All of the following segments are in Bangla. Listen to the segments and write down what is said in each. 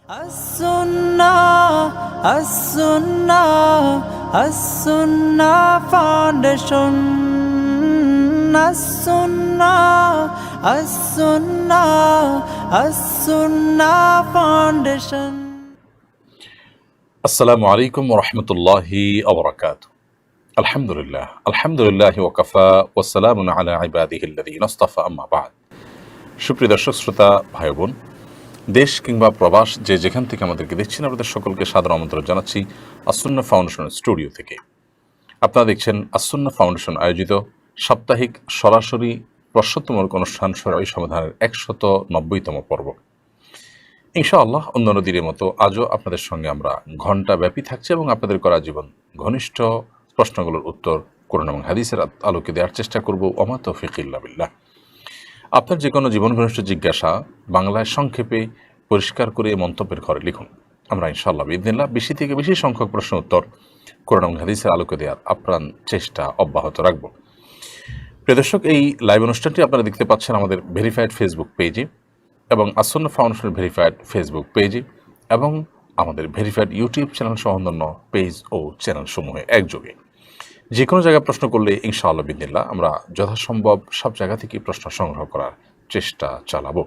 As-Sunnah Foundation. As-Sunnah Foundation. আসসালামু আলাইকুম ওয়া রাহমাতুল্লাহি ওয়া বারাকাতুহু। আলহামদুলিল্লাহ ওয়া কাফা ওয়া সালামুন আলা ইবাদিহিল্লাযীনা ইসতাফা, আম্মা বা'দ। সুপ্রিয় দর্শক শ্রোতা ভাই বোন, দেশ কিংবা প্রবাস যে যেখান থেকে আমাদেরকে দেখছেন, আপনাদের সকলকে সাদর আমন্ত্রণ জানাচ্ছি আস-সুন্নাহ ফাউন্ডেশনের স্টুডিও থেকে। আপনারা দেখছেন আস-সুন্নাহ ফাউন্ডেশন আয়োজিত সাপ্তাহিক সরাসরি প্রশ্নোত্তরমূলক অনুষ্ঠান শরঈ সমাধানের 190তম পর্ব। ইনশাআল্লাহ অন্যান্য দিনের মতো আজও আপনাদের সঙ্গে আমরা ঘণ্টা ব্যাপী থাকছি এবং আপনাদের করা জীবন ঘনিষ্ঠ প্রশ্নগুলোর উত্তর কোরআন এবং হাদিসের আলোকে দেওয়ার চেষ্টা করব। ওমা তৌফিক ইল্লা বিল্লাহ। আপনার যে কোনো জীবন ঘনিষ্ঠ জিজ্ঞাসা বাংলায় সংক্ষেপে পরিষ্কার করে মন্তব্যের ঘরে লিখুন। আমরা ইনশাআল্লাহ বিইذনিল্লাহ বেশি থেকে বেশি সংখ্যক প্রশ্ন উত্তর কোরআন এবং হাদিসের আলোকে দেওয়ার আপ্রাণ চেষ্টা অব্যাহত রাখব। প্রিয় দর্শক, এই লাইভ অনুষ্ঠানটি আপনারা দেখতে পাচ্ছেন আমাদের ভেরিফাইড ফেসবুক পেজে এবং আস-সুন্নাহ ফাউন্ডেশনের ভেরিফাইড ফেসবুক পেজে এবং আমাদের ভেরিফাইড ইউটিউব চ্যানেল সহ অন্যান্য পেজ ও চ্যানেলসমূহে একযোগে। যে কোনো জায়গায় প্রশ্ন করলে ইনশাআল্লাহ বিইذনিল্লাহ আমরা যথাসম্ভব সব জায়গা থেকে প্রশ্ন সংগ্রহ করার চেষ্টা চালাবো।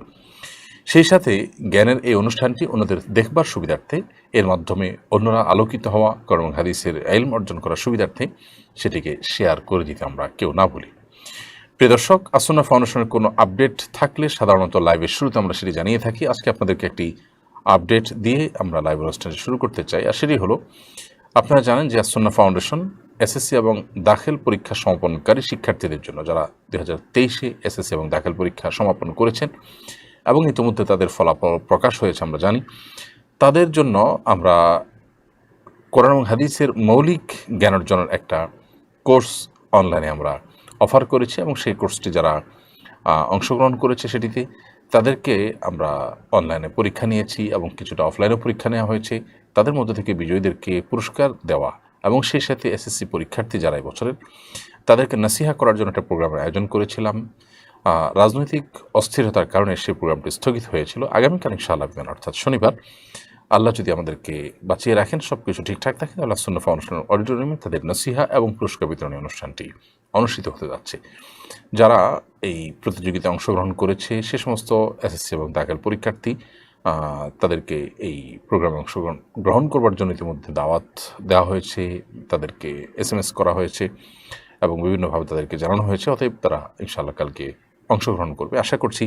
সেই সাথে জ্ঞানের এই অনুষ্ঠানটি অন্যদের দেখবার সুবিধার্থে, এর মাধ্যমে অন্যরা আলোকিত হওয়া কোরআন এবং হাদিসের ইলম অর্জন করার সুবিধার্থে সেটিকে শেয়ার করে দিতে আমরা কেউ না ভুলি। প্রিয় দর্শক, আস-সুন্নাহ ফাউন্ডেশনের কোনো আপডেট থাকলে সাধারণত লাইভের শুরুতে আমরা সেটি জানিয়ে থাকি। আজকে আপনাদেরকে একটি আপডেট দিয়ে আমরা লাইভ অনুষ্ঠানটি শুরু করতে চাই। আর সেটি হলো, আপনারা জানেন যে আস-সুন্নাহ ফাউন্ডেশন এসএসসি এবং দাখিল পরীক্ষা সমাপনকারী শিক্ষার্থীদের জন্য, যারা 2023-এ এসএসসি এবং দাখিল পরীক্ষা সমাপন করেছেন এবং ইতিমধ্যে তাদের ফলাফল প্রকাশ হয়েছে আমরা জানি, তাদের জন্য আমরা কোরআন এবং হাদিসের মৌলিক জ্ঞান অর্জনের একটা কোর্স অনলাইনে আমরা অফার করেছি এবং সেই কোর্সটি যারা অংশগ্রহণ করেছে সেটিতে তাদেরকে আমরা অনলাইনে পরীক্ষা নিয়েছি এবং কিছুটা অফলাইনেও পরীক্ষা নেওয়া হয়েছে। তাদের মধ্যে থেকে বিজয়ীদেরকে পুরস্কার দেওয়া এবং সেই সাথে এসএসসি পরীক্ষার্থী যারা বছরের, তাদেরকে নাসিহা করার জন্য একটা প্রোগ্রামের আয়োজন করেছিলাম। রাজনৈতিক অস্থিরতার কারণে সেই প্রোগ্রামটি স্থগিত হয়েছিল। আগামীকাল ইনশাআল্লাহ অর্থাৎ শনিবার, আল্লাহ যদি আমাদেরকে বাঁচিয়ে রাখেন, সব কিছু ঠিকঠাক থাকে, তাহলে আস-সুন্নাহ ফাউন্ডেশনের অডিটোরিয়ামে তাদের নাসিহা এবং পুরস্কার বিতরণী অনুষ্ঠানটি অনুষ্ঠিত হতে যাচ্ছে। যারা এই প্রতিযোগিতায় অংশগ্রহণ করেছে সে সমস্ত এসএসসি এবং দাখিল পরীক্ষার্থী, তাদেরকে এই প্রোগ্রামে অংশগ্রহণ করবার জন্য ইতিমধ্যে দাওয়াত দেওয়া হয়েছে, তাদেরকে SMS করা হয়েছে এবং বিভিন্নভাবে তাদেরকে জানানো হয়েছে। অতএব তারা ইনশাআল্লাহ কালকে অংশগ্রহণ করবে। আশা করছি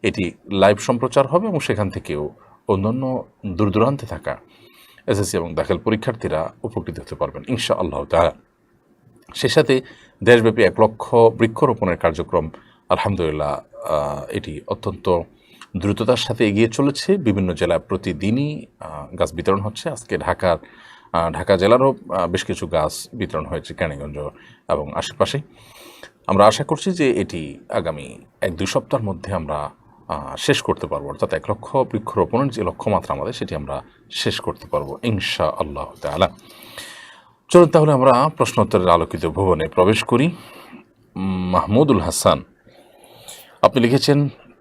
এটি লাইভ সম্প্রচার হবে এবং সেখান থেকেও অন্যান্য দূর দূরান্তে থাকা এসএসসি এবং দাখিল পরীক্ষার্থীরা উপকৃত হতে পারবেন ইনশাআল্লাহ তাআলা। সে সাথে দেশব্যাপী 1 লক্ষ বৃক্ষরোপণের কার্যক্রম আলহামদুলিল্লাহ এটি অত্যন্ত দ্রুততার সাথে এগিয়ে চলেছে। বিভিন্ন জেলায় প্রতিদিনই গাছ বিতরণ হচ্ছে। আজকে ঢাকা জেলারও বেশ কিছু গাছ বিতরণ হয়েছে কেরানীগঞ্জ এবং আশেপাশে। আমরা আশা করছি যে এটি আগামী 1-2 সপ্তাহের মধ্যে আমরা শেষ করতে পারবো, অর্থাৎ 1 লক্ষ বৃক্ষরোপণের যে লক্ষ্যমাত্রা আমাদের সেটি আমরা শেষ করতে পারবো ইনশাআল্লাহ তাআলা। চলুন তাহলে আমরা প্রশ্নোত্তরের আলোকিত ভুবনে প্রবেশ করি। মাহমুদুল হাসান, আপনি লিখেছেন,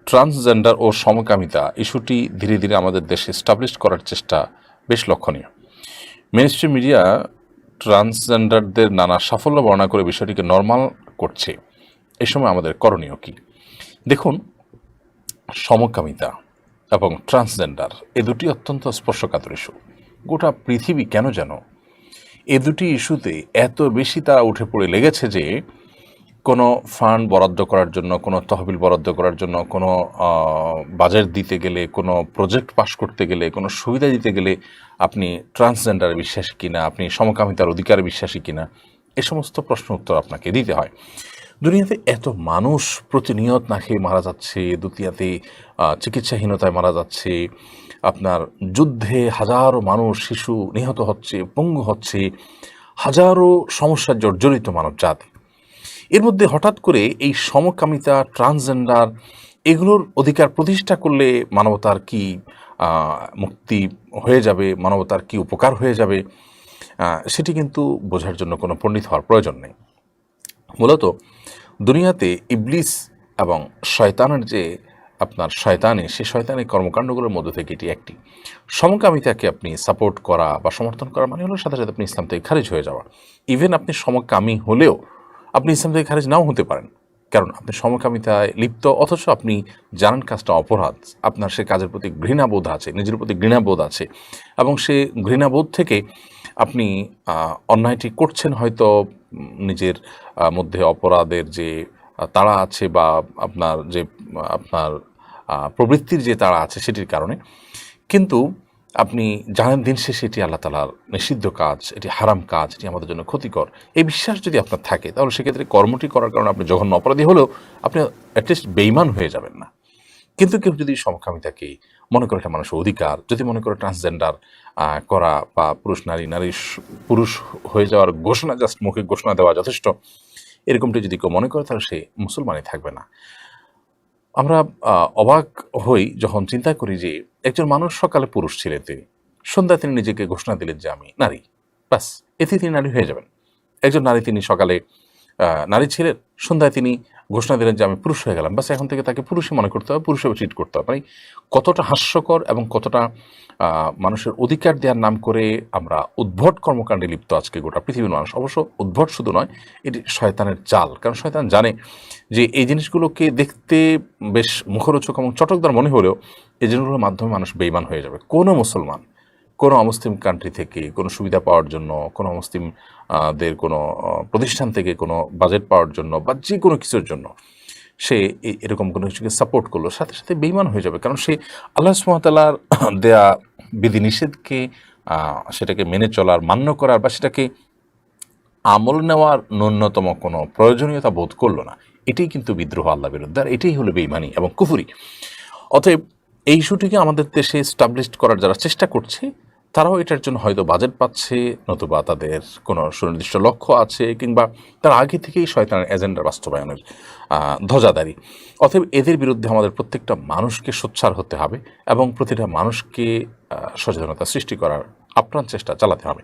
ট্রান্সজেন্ডার ও সমকামিতা ইস্যুটি ধীরে ধীরে আমাদের দেশে এস্টাবলিশ করার চেষ্টা বেশ লক্ষণীয়। মেইনস্ট্রিম মিডিয়া ট্রান্সজেন্ডারদের নানা সাফল্য বর্ণনা করে বিষয়টিকে নর্মাল করছে। এই সময় আমাদের করণীয় কি? দেখুন, সমকামিতা এবং ট্রান্সজেন্ডার এ দুটি অত্যন্ত স্পর্শকাতর ইস্যু। গোটা পৃথিবী কেন যেন এ দুটি ইস্যুতে এত বেশি তারা উঠে পড়ে লেগেছে যে কোনো ফান্ড বরাদ্দ করার জন্য, কোনো তহবিল বরাদ্দ করার জন্য, কোনো বাজেট দিতে গেলে, কোনো প্রজেক্ট পাস করতে গেলে, কোনো সুবিধা দিতে গেলে আপনি ট্রান্সজেন্ডারে বিশ্বাসী কিনা, আপনি সমকামিতার অধিকারে বিশ্বাসী কিনা, এ সমস্ত প্রশ্ন উত্তর আপনাকে দিতে হয়। দুনিয়াতে এত মানুষ প্রতিনিয়ত না খেয়ে মারা যাচ্ছে, দুনিয়াতে চিকিৎসাহীনতায় মারা যাচ্ছে, আপনার যুদ্ধে হাজারো মানুষ, শিশু নিহত হচ্ছে, পঙ্গু হচ্ছে, হাজারো সমস্যার জর্জরিত মানব জাতি। এর মধ্যে হঠাৎ করে এই সমকামিতা, ট্রান্সজেন্ডার এগুলোর অধিকার প্রতিষ্ঠা করলে মানবতার কি মুক্তি হয়ে যাবে, মানবতার কি উপকার হয়ে যাবে, সেটি কিন্তু বোঝার জন্য কোনো পণ্ডিত হওয়ার প্রয়োজন নেই। মূলত দুনিয়াতে ইবলিস এবং শয়তানের যে আপনার সেই শয়তানি কর্মকাণ্ডগুলোর মধ্যে থেকে এটি একটি। সমকামিতাকে আপনি সাপোর্ট করা বা সমর্থন করা মানে হলো সাথে সাথে আপনি ইসলাম থেকে খারিজ হয়ে যাওয়া। ইভেন আপনি সমকামী হলেও আপনি ইসলাম থেকে খারিজ নাও হতে পারেন, কারণ আপনি সমকামিতায় লিপ্ত অথচ আপনি জানেন কাজটা অপরাধ, আপনার সে কাজের প্রতি ঘৃণাবোধ আছে, নিজের প্রতি ঘৃণাবোধ আছে, এবং সে ঘৃণাবোধ থেকে আপনি অন্যায়টি করছেন হয়তো নিজের মধ্যে অপরাধের যে তাড়া আছে বা আপনার প্রবৃত্তির যে তাড়া আছে সেটির কারণে, কিন্তু আপনি জানেন দিন শেষে এটি আল্লাহ তাআলার নিষিদ্ধ কাজ, এটি হারাম কাজ, এটি আমাদের জন্য ক্ষতিকর। এই বিশ্বাস যদি আপনার থাকে তাহলে সেক্ষেত্রে কর্মটি করার কারণে আপনি জঘন্য অপরাধী হলেও আপনি অ্যাটলিস্ট বেঈমান হয়ে যাবেন না। কিন্তু কেউ যদি সমকামিতাকে মনে করে এটা মানুষের অধিকার, যদি মনে করে ট্রান্সজেন্ডার করা বা পুরুষ পুরুষ হয়ে যাওয়ার ঘোষণা জাস্ট মুখে ঘোষণা দেওয়া যথেষ্ট, এরকমটি যদি কেউ মনে করে তাহলে সে মুসলমানই থাকবে না। আমরা অবাক হই যখন চিন্তা করি যে একজন মানুষ সকালে পুরুষ ছিলেন, তিনি সন্ধ্যায় তিনি নিজেকে ঘোষণা দিলেন যে আমি নারী, ব্যাস এতে তিনি নারী হয়ে যাবেন। একজন নারী, তিনি সকালে নারী ছিলেন, সন্ধ্যায় তিনি ঘোষণা দিলেন যে আমি পুরুষ হয়ে গেলাম, ব্যাস এখন থেকে তাকে পুরুষই মনে করতে হবে, পুরুষ হিসেবে ট্রিট করতে হবে। মানে কতটা হাস্যকর এবং কতটা মানুষের অধিকার দেওয়ার নাম করে আমরা উদ্ভট কর্মকাণ্ডে লিপ্ত আজকে গোটা পৃথিবীর মানুষ। অবশ্য উদ্ভট শুধু নয়, এটি শয়তানের চাল, কারণ শয়তান জানে যে এই জিনিসগুলোকে দেখতে বেশ মুখরোচক এবং চটকদার মনে হলেও এই জিনিসগুলোর মাধ্যমে মানুষ বেঈমান হয়ে যাবে। কোনো মুসলমান কোনো অমুসলিম কান্ট্রি থেকে কোনো সুবিধা পাওয়ার জন্য, কোনো মুসলিম দের কোনো প্রতিষ্ঠান থেকে কোনো বাজেট পাওয়ার জন্য বা যে কোনো কিছুর জন্য সে এরকম কোনো কিছুকে সাপোর্ট করলো, সাথে সাথে বেঈমান হয়ে যাবে, কারণ সে আল্লাহ সুবহানাহু ওয়া তাআলার দেয়া বিধিনিষেধকে সেটাকে মেনে চলার, মান্য করার বা সেটাকে আমল নেওয়ার ন্যূনতম কোনো প্রয়োজনীয়তা বোধ করলো না। এটাই কিন্তু বিদ্রোহ আল্লাহর বিরুদ্ধে, আর এটাই হলো বেঈমানি এবং কুফরি। অতএব এই ইস্যুটিকে আমাদের দেশে স্টাবলিশ করার যারা চেষ্টা করছে তারাও এটার জন্য হয়তো বাজেট পাচ্ছে, নতুবা তাদের কোনো সুনির্দিষ্ট লক্ষ্য আছে, কিংবা তারা আগে থেকেই শয়তানের এজেন্ডা বাস্তবায়নের ধ্বজাধারী। অতএব এদের বিরুদ্ধে আমাদের প্রত্যেকটা মানুষকে সোচ্চার হতে হবে এবং প্রতিটা মানুষকে সচেতনতা সৃষ্টি করার আপ্রাণ চেষ্টা চালাতে হবে।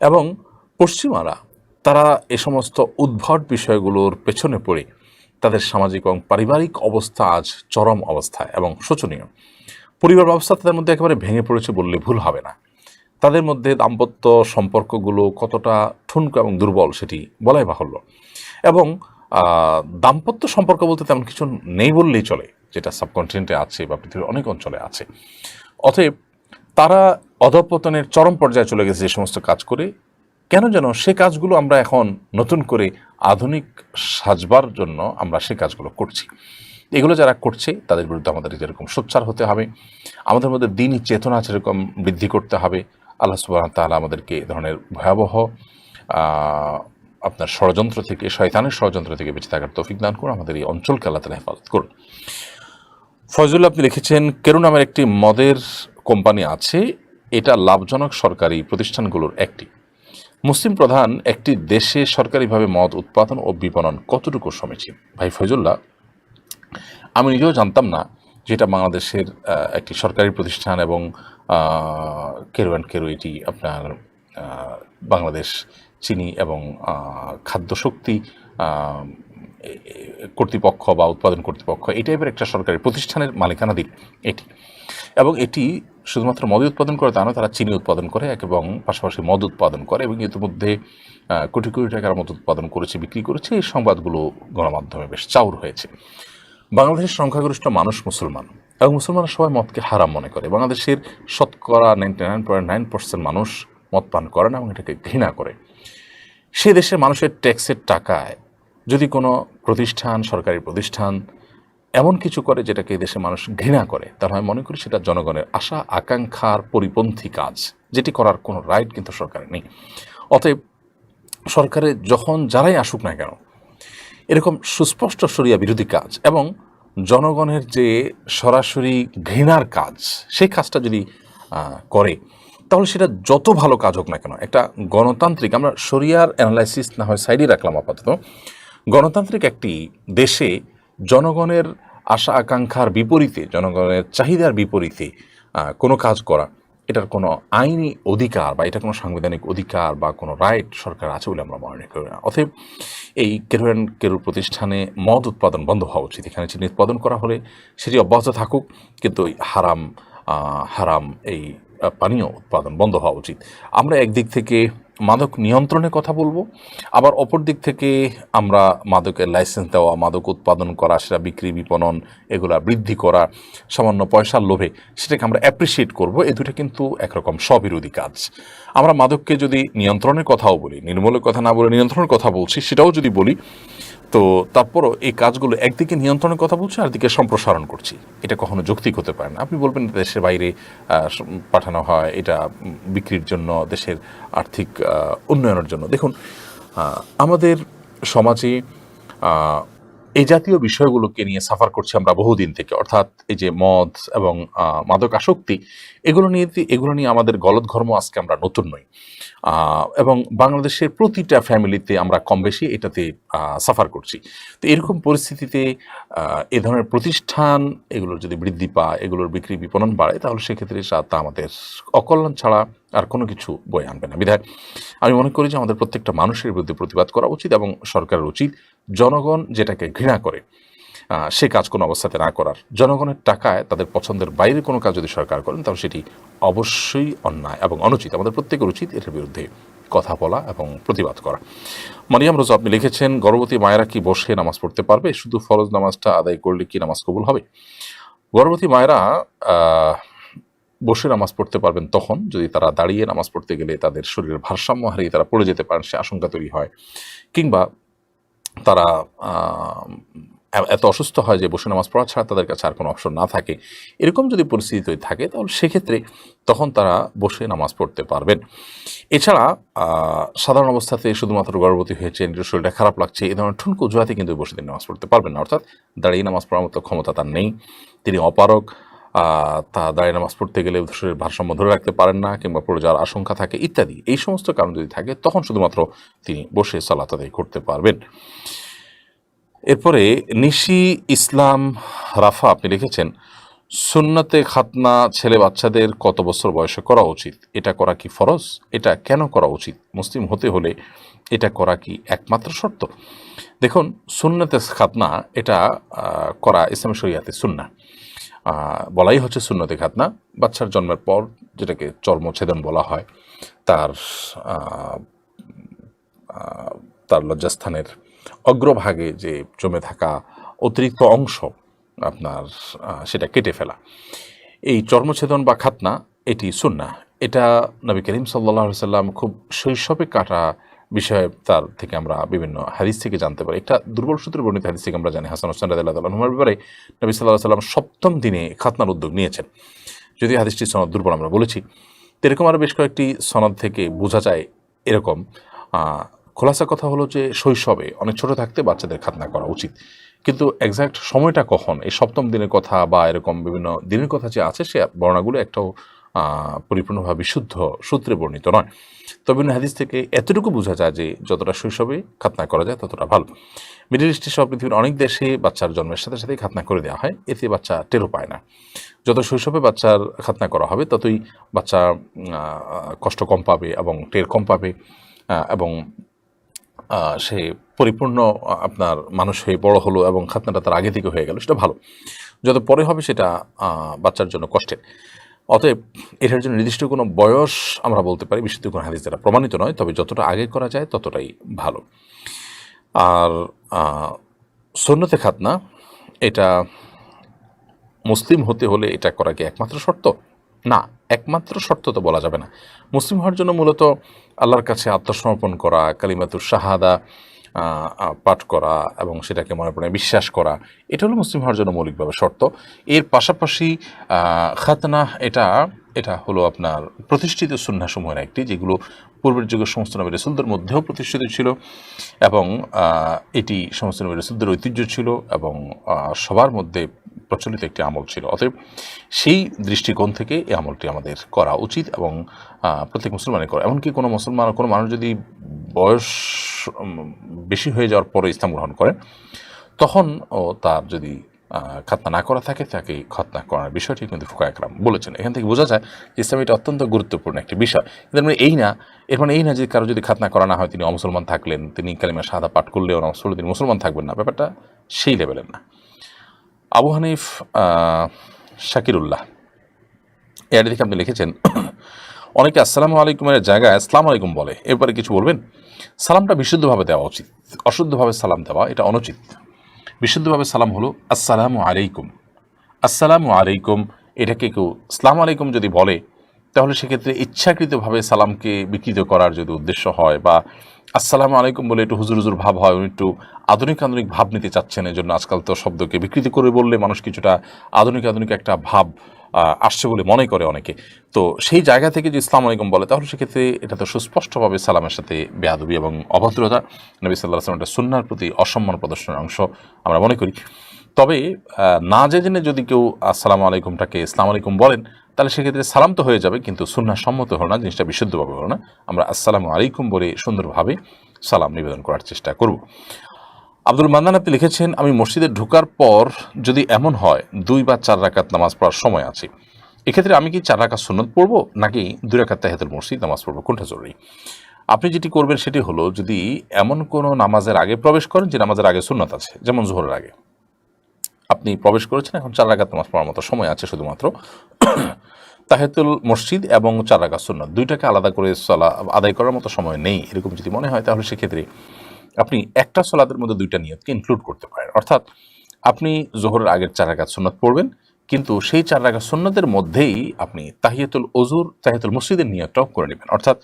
এবং পশ্চিমারা তারা এ সমস্ত উদ্ভট বিষয়গুলোর পেছনে পড়ে তাদের সামাজিক এবং পারিবারিক অবস্থা আজ চরম অবস্থায় এবং শোচনীয়। পরিবার ব্যবস্থা তাদের মধ্যে একেবারে ভেঙে পড়েছে বললে ভুল হবে না। তাদের মধ্যে দাম্পত্য সম্পর্কগুলো কতটা ঠুনকো এবং দুর্বল সেটি বলাই বাহুল্য। এবং দাম্পত্য সম্পর্ক বলতে তেমন কিছু নেই বললেই চলে, যেটা সাবকন্টিনেন্টে আছে বা পৃথিবীর অনেক অঞ্চলে আছে। অতএব তারা অধঃপতনের চরম পর্যায়ে চলে গেছে যে সমস্ত কাজ করে। কেন যেন সে কাজগুলো আমরা এখন নতুন করে আধুনিক সাজবার জন্য আমরা সে কাজগুলো করছি। এগুলো যারা করছে তাদের বিরুদ্ধে আমাদের যেরকম সোচ্চার হতে হবে, আমাদের মধ্যে দিনই চেতনা যেরকম বৃদ্ধি করতে হবে। আল্লাহ সুবহানাহু ওয়া তাআলা আমাদেরকে এ ধরনের ভয়াবহ আপনার ষড়যন্ত্র থেকে, শয়তানের ষড়যন্ত্র থেকে বেঁচে থাকার তৌফিক দান করুন। আমাদের এই অঞ্চলকে আল্লাহ তাআলা হেফাজত করুন। ফয়জুল্লাহ আপনি লিখেছেন, কেরু নামের একটি মদের কোম্পানি আছে, এটা লাভজনক সরকারি প্রতিষ্ঠানগুলোর একটি। মুসলিম প্রধান একটি দেশে সরকারিভাবে মদ উৎপাদন ও বিপণন কতটুকু সমীচীন? ভাই ফয়জুল্লাহ, আমি নিজেও জানতাম না যে এটা বাংলাদেশের একটি সরকারি প্রতিষ্ঠান এবং কেরু অ্যান্ড কেরু এটি আপনার বাংলাদেশ চিনি এবং খাদ্য শক্তি কর্তৃপক্ষ বা উৎপাদন কর্তৃপক্ষ এই টাইপের একটা সরকারি প্রতিষ্ঠানের মালিকানাধীন এটি। এবং এটি শুধুমাত্র মদ উৎপাদন করে তা নয়, তারা চিনি উৎপাদন করে এবং পাশাপাশি মদ উৎপাদন করে এবং ইতিমধ্যে কোটি কোটি টাকার মতো উৎপাদন করেছে, বিক্রি করেছে। এই সংবাদগুলো গণমাধ্যমে বেশ চাউর হয়েছে। বাংলাদেশের সংখ্যাগরিষ্ঠ মানুষ মুসলমান এবং মুসলমানরা সবাই মদকে হারাম মনে করে। বাংলাদেশের শতকরা 99.9% মানুষ মদ পান করে না এবং এটাকে ঘৃণা করে। সে দেশের মানুষের ট্যাক্সের টাকায় যদি কোনো প্রতিষ্ঠান, সরকারি প্রতিষ্ঠান এমন কিছু করে যেটাকে দেশের মানুষ ঘৃণা করে, তাহলে আমি মনে করি সেটা জনগণের আশা আকাঙ্ক্ষার পরিপন্থী কাজ, যেটি করার কোনো রাইট কিন্তু সরকারের নেই। অতএব সরকারের যখন যারাই আসুক না কেন, এরকম সুস্পষ্ট শরিয়া বিরোধী কাজ এবং জনগণের যে সরাসরি ঘৃণার কাজ, সেই কাজটা যদি করে তাহলে সেটা যত ভালো কাজ হোক না কেন, একটা গণতান্ত্রিক, আমরা শরিয়ার অ্যানালাইসিস না হয় সাইডে রাখলাম আপাতত, গণতান্ত্রিক একটি দেশে জনগণের আশা আকাঙ্ক্ষার বিপরীতে, জনগণের চাহিদার বিপরীতে কোনো কাজ করা, এটার কোনো আইনি অধিকার বা এটা কোনো সাংবিধানিক অধিকার বা কোনো রাইট সরকার আছে বলে আমরা মনে করি না। অতএব এই কেরুর প্রতিষ্ঠানে মদ উৎপাদন বন্ধ হওয়া উচিত। এখানে চিনি উৎপাদন করা হলে সেটি অব্যাহত থাকুক, কিন্তু এই হারাম এই পানীয় উৎপাদন বন্ধ হওয়া উচিত। আমরা একদিক থেকে মাদক নিয়ন্ত্রণের কথা বলবো, আবার অপর দিক থেকে আমরা মাদকের লাইসেন্স দেওয়া, মাদক উৎপাদন করা, সেটা বিক্রি বিপণন এগুলা বৃদ্ধি করা সামান্য পয়সার লোভে সেটাকে আমরা অ্যাপ্রিসিয়েট করব। এই দুটো কিন্তু একরকম স্ববিরোধী কাজ। আমরা মাদককে যদি নিয়ন্ত্রণের কথাও বলি, নির্মূলের কথা না বলে নিয়ন্ত্রণের কথা বলছি, সেটাও যদি বলি, তো তারপরও এই কাজগুলো একদিকে নিয়ন্ত্রণের কথা বলছি, আর দিকে সম্প্রসারণ করছি, এটা কখনো যৌক্তিক হতে পারে না। আপনি বলবেন দেশের বাইরে পাঠানো হয় এটা বিক্রির জন্য, দেশের আর্থিক উন্নয়নের জন্য। দেখুন, আমাদের সমাজে এই জাতীয় বিষয়গুলোকে নিয়ে সাফার করছি আমরা বহুদিন থেকে, অর্থাৎ এই যে মদ এবং মাদক আসক্তি, এগুলো নিয়ে আমাদের গলদঘর্ম আজকে আমরা নতুন নই। এবং বাংলাদেশের প্রতিটা ফ্যামিলিতে আমরা কম বেশি এটাতে সাফার করছি। তো এরকম পরিস্থিতিতে এ ধরনের প্রতিষ্ঠান এগুলোর যদি বৃদ্ধি পায়, এগুলোর বিক্রি বিপণন বাড়ে, তাহলে সেক্ষেত্রে তা আমাদের অকল্যাণ ছাড়া আর কোনো কিছু বয়ে আনবে না। বিধায় আমি মনে করি যে আমাদের প্রত্যেকটা মানুষের বিরুদ্ধে প্রতিবাদ করা উচিত, এবং সরকারের উচিত জনগণ যেটাকে ঘৃণা করে সে কাজ কোনো অবস্থাতে না করার। জনগণের টাকায় তাদের পছন্দের বাইরে কোনো কাজ যদি সরকার করেন, তাহলে সেটি অবশ্যই অন্যায় এবং অনুচিত। আমাদের প্রত্যেকের উচিত এটার বিরুদ্ধে কথা বলা এবং প্রতিবাদ করা। মারিয়াম রোজা আপনি লিখেছেন, গর্ভবতী মায়েরা কি বসে নামাজ পড়তে পারবে? শুধু ফরজ নামাজটা আদায় করলে কি নামাজ কবুল হবে? গর্ভবতী মায়েরা বসে নামাজ পড়তে পারবেন তখন যদি তারা দাঁড়িয়ে নামাজ পড়তে গেলে তাদের শরীরের ভারসাম্য হারিয়ে তারা পড়ে যেতে পারেন, সে আশঙ্কা তৈরি হয়, কিংবা তারা এত অসুস্থ হয় যে বসে নামাজ পড়া ছাড়া তাদের কাছে আর কোনো অপশন না থাকে। এরকম যদি পরিস্থিতি থাকে, তাহলে সেক্ষেত্রে তখন তারা বসে নামাজ পড়তে পারবেন। এছাড়া সাধারণ অবস্থাতে শুধুমাত্র গর্ভবতী হয়েছে, নিজের শরীরটা খারাপ লাগছে, এই ধরনের ঠুনকো অজুহাতে কিন্তু বসে দিন নামাজ পড়তে পারবেন না। অর্থাৎ দাঁড়িয়ে নামাজ পড়ার মতো ক্ষমতা তার নেই, তিনি অপারগ, তা দাঁড়িয়ে নামাজ পড়তে গেলে শরীরের ভারসাম্য ধরে রাখতে পারেন না, কিংবা পড়ে যাওয়ার আশঙ্কা থাকে ইত্যাদি। এই সমস্ত কারণ যদি থাকে, তখন শুধুমাত্র তিনি বসে সালাত আদায় করতে পারবেন। এরপরে নিশি ইসলাম রাফা আপনি লিখেছেন, সুন্নতে খাতনা ছেলে বাচ্চাদের কত বছর বয়সে করা উচিত? এটা করা কি ফরজ? এটা কেন করা উচিত? মুসলিম হতে হলে এটা করা কি একমাত্র শর্ত? দেখুন, সুন্নতে খাতনা এটা করা ইসলাম শরিয়াতে সুন্নাহ। বলাই হচ্ছে সুন্নতে খাতনা, বাচ্চার জন্মের পর যেটাকে চর্মছেদন বলা হয়, তার তার লজ্জাস্থানের অগ্রভাগে যে জমে থাকা অতিরিক্ত অংশ আপনার সেটা কেটে ফেলা, এই চর্মছেদন বা খাতনা, এটি সুন্নাহ। এটা নবী করিম সাল্লাল্লাহু আলাইহি সাল্লাম খুব শৈশবে কাটা বিষয়ে তার থেকে আমরা বিভিন্ন হাদিস থেকে জানতে পারি। একটা দুর্বল সূত্রে বর্ণিত হাদিস থেকে আমরা জানি, হাসান হোসেন রাদিয়াল্লাহু তাআলা আনহুর ব্যাপারে নবী সাল্লাল্লাহু আলাইহি সাল্লাম 7ম দিনে খাতনার উদ্যোগ নিয়েছেন। যদি হাদিসটি সনদ দুর্বল আমরা বলেছি, এরকম আরও বেশ কয়েকটি সনদ থেকে বোঝা যায় এরকম। খোলাসা কথা হলো যে শৈশবে অনেক ছোট থাকতে বাচ্চাদের খাতনা করা উচিত, কিন্তু এক্স্যাক্ট সময়টা কখন, এই 7ম দিনের কথা বা এরকম বিভিন্ন দিনের কথা যে আছে, সে বর্ণনাগুলো একটাও পরিপূর্ণভাবে বিশুদ্ধ সূত্রে বর্ণিত নয়। তবে হাদিস থেকে এতটুকু বোঝা যায় যে যতটা শৈশবে খাতনা করা যায় ততটা ভালো। মিডল ইস্টে সহ পৃথিবীর অনেক দেশে বাচ্চার জন্মের সাথে সাথেই খাতনা করে দেওয়া হয়, এতে বাচ্চা টেরও পায় না। যত শৈশবে বাচ্চার খাতনা করা হবে, ততই বাচ্চা কষ্ট কম পাবে এবং টের কম পাবে, এবং সে পরিপূর্ণ আপনার মানুষ হয়ে বড় হলো এবং খাতনাটা তার আগে থেকে হয়ে গেল, সেটা ভালো। যত পরে হবে সেটা বাচ্চার জন্য কষ্টের। অতএব এটার জন্য নির্দিষ্ট কোনো বয়স আমরা বলতে পারি বিশুদ্ধ কোনো হাদিস দ্বারা প্রমাণিত নয়, তবে যতটা আগে করা যায় ততটাই ভালো। আর সুন্নতে খাতনা এটা মুসলিম হতে হলে এটা করা কি একমাত্র শর্ত? না, একমাত্র শর্ত তো বলা যাবে না। মুসলিম হওয়ার জন্য মূলত আল্লাহর কাছে আত্মসমর্পণ করা, কালিমাতুর শাহাদা পাঠ করা এবং সেটাকে মনে প্রাণে বিশ্বাস করা, এটা হলো মুসলিম হওয়ার জন্য মৌলিকভাবে শর্ত। এর পাশাপাশি খাতনা এটা হলো আপনার প্রতিষ্ঠিত সুন্নাহসমূহের একটি, যেগুলো পূর্বের যুগের সমস্ত নবী রাসূলদের মধ্যেও প্রতিষ্ঠিত ছিল, এবং এটি সমস্ত নবী রাসূলদের ঐতিহ্য ছিল এবং সবার মধ্যে প্রচলিত একটি আমল ছিল। অতএব সেই দৃষ্টিকোণ থেকে এই আমলটি আমাদের করা উচিত এবং প্রত্যেক মুসলমানের করা। এমনকি কোনো মানুষ যদি বয়স বেশি হয়ে যাওয়ার পরে ইসলাম গ্রহণ করেন, তখন তার যদি খতনা না করা থাকে তাকে খতনা করার বিষয়টি কিন্তু ফুকায়ে কেরাম বলেছেন। এখান থেকে বোঝা যায় যে ইসলাম এটা অত্যন্ত গুরুত্বপূর্ণ একটি বিষয়। এর মানে এই না যে কারো যদি খতনা করা না হয় তিনি অমুসলমান থাকলেন, তিনি কালিমা শাহাদা পাঠ করলেও নামাজ পড়লে তিনি মুসলমান থাকবেন না, ব্যাপারটা সেই লেভেলের না। আবু হানিফ শাকিরুল্লাহ এর দিকে আপনি লিখেছেন, অনেকে আসসালামু আলাইকুমের জায়গায় আসসালামু আলাইকুম বলে, এরপরে কিছু বলবেন? সালামটা বিশুদ্ধভাবে দেওয়া উচিত, অশুদ্ধভাবে সালাম দেওয়া এটা অনুচিত। বিশুদ্ধভাবে সালাম হলো আসসালামু আলাইকুম। আসসালামু আলাইকুম এটাকে কেউ আসসালামু আলাইকুম যদি বলে তাহলে সেক্ষেত্রে ইচ্ছাকৃতভাবে সালামকে বিকৃত করার যদি উদ্দেশ্য হয়, বা আসসালামু আলাইকুম বলে একটু হুজুর হুজুর ভাব হয়, উনি একটু আধুনিক ভাব নিতে চাচ্ছেন, এই জন্য আজকাল তো শব্দকে বিকৃতি করে বললে মানুষ কিছুটা আধুনিক একটা ভাব আসছে বলে মনে করে অনেকে। তো সেই জায়গা থেকে যে আসসালামু আলাইকুম বলে তাহলে সেক্ষেত্রে এটা তো সুস্পষ্টভাবে সালামের সাথে বেয়াদবি এবং অভদ্রতা, নবী সাল্লাল্লাহু আলাইহি ওয়াসাল্লাম সুন্নাহর প্রতি অসম্মান প্রদর্শনের অংশ আমরা মনে করি। তবে না জেনে যদি কেউ আসসালামু আলাইকুমটাকে আসসালামু আলাইকুম বলেন তাহলে সেক্ষেত্রে সালাম তো হয়ে যাবে, কিন্তু সুন্নাহ সম্মত হলো না, জিনিসটা বিশুদ্ধভাবে হলো না। আমরা আসসালামু আলাইকুম বলে সুন্দরভাবে সালাম নিবেদন করার চেষ্টা করব। আব্দুল মান্নান আপনি লিখেছেন, আমি মসজিদে ঢোকার পর যদি এমন হয় 2 বা 4 রাকাত নামাজ পড়ার সময় আছে, এক্ষেত্রে আমি কি 4 রাকাত সুন্নত পড়বো নাকি 2 রাকাত তাহিয়াতুল মসজিদ নামাজ পড়বো, কোনটা জরুরি? আপনি যেটি করবেন সেটি হলো, যদি এমন কোনো নামাজের আগে প্রবেশ করেন যে নামাজের আগে সুন্নত আছে, যেমন জোহরের আগে আপনি প্রবেশ করেছেন, এখন 4 রাকাত নামাজ পড়ার মতো সময় আছে, শুধুমাত্র তাহিয়াতুল মসজিদ এবং 4 রাকাত সুন্নত দুইটাকে আলাদা করে আদায় করার মতো সময় নেই, এরকম যদি মনে হয় তাহলে সেক্ষেত্রে আপনি একটা সালাতের মধ্যে 2টা নিয়তকে ইনক্লুড করতে পারেন। অর্থাৎ আপনি জোহরের আগের 4 রাকাত সুন্নত পড়বেন, কিন্তু সেই 4 রাকাত সুন্নতের মধ্যেই আপনি তাহিয়াতুল মসজিদের নিয়তটাও করে নেবেন। অর্থাৎ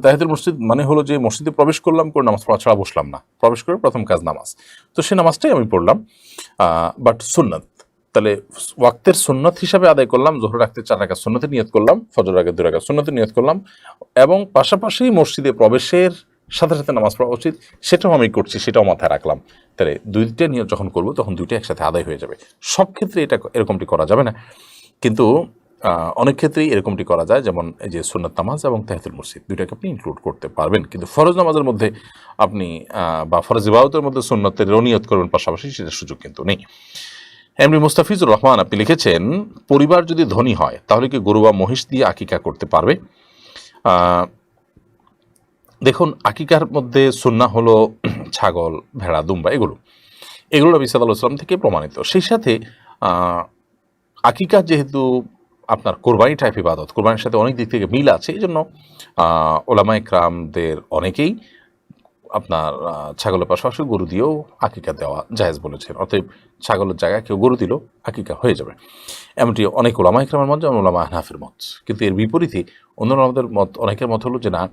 তাহিয়াতুল মসজিদ মানে হলো যে মসজিদে প্রবেশ করলাম, করে নামাজ পড়া ছাড়া বসলাম না, প্রবেশ করে প্রথম কাজ নামাজ, তো সেই নামাজটাই আমি পড়লাম, বাট সুন্নত। তাহলে ওয়াক্তের সুন্নত হিসাবে আদায় করলাম, জোহর রাখতে 4 রাকাত সুন্নতের নিয়ত করলাম, ফজর আগে 2 রাকাত সুন্নতের নিয়ত করলাম, এবং পাশাপাশি মসজিদে প্রবেশের সাথে সাথে নামাজ পড়া উচিত সেটাও আমি করছি, সেটাও মাথায় রাখলাম। তাহলে 2টা নিয়ত যখন করবো তখন 2টা একসাথে আদায় হয়ে যাবে। সব ক্ষেত্রে এরকমটি করা যাবে না, কিন্তু অনেক ক্ষেত্রেই এরকমটি করা যায়, যেমন এই যে সুন্নত নামাজ এবং তাহিয়াতুল মসজিদ 2টাকে আপনি ইনক্লুড করতে পারবেন। কিন্তু ফরজ নামাজের মধ্যে আপনি বা ফরজ ইবাদতের মধ্যে সুন্নতের নিয়ত করবেন পাশাপাশি, সেটার সুযোগ কিন্তু নেই। এমনি মুস্তাফিজুর রহমান আপনি লিখেছেন, পরিবার যদি ধনী হয় তাহলে কি গরু বা মহিষ দিয়ে আকিকা করতে পারবে? দেখুন, আকিকার মধ্যে সুন্নাহ হলো ছাগল, ভেড়া, দুম্বা, এগুলো নবী সাল্লাল্লাহু আলাইহি ওয়াসাল্লাম থেকে প্রমাণিত। সেই সাথে আকিকা যেহেতু আপনার কোরবানি টাইপ ইবাদত, কোরবানির সাথে অনেক দিক থেকে মিল আছে, এই জন্য ওলামায়ে কেরামদের অনেকেই আপনার ছাগলের পাশাপাশি গরু দিয়েও আকিকা দেওয়া জায়েজ বলেছেন। অতএব ছাগলের জায়গায় কেউ গরু দিলেও আকিকা হয়ে যাবে, এমনটি অনেক ওলামায়ে কেরামের মত, যেমন ওলামা হানাফির মত। কিন্তু এর বিপরীতে অন্য ওলামাদের মত, অনেকের মত হলো যে না,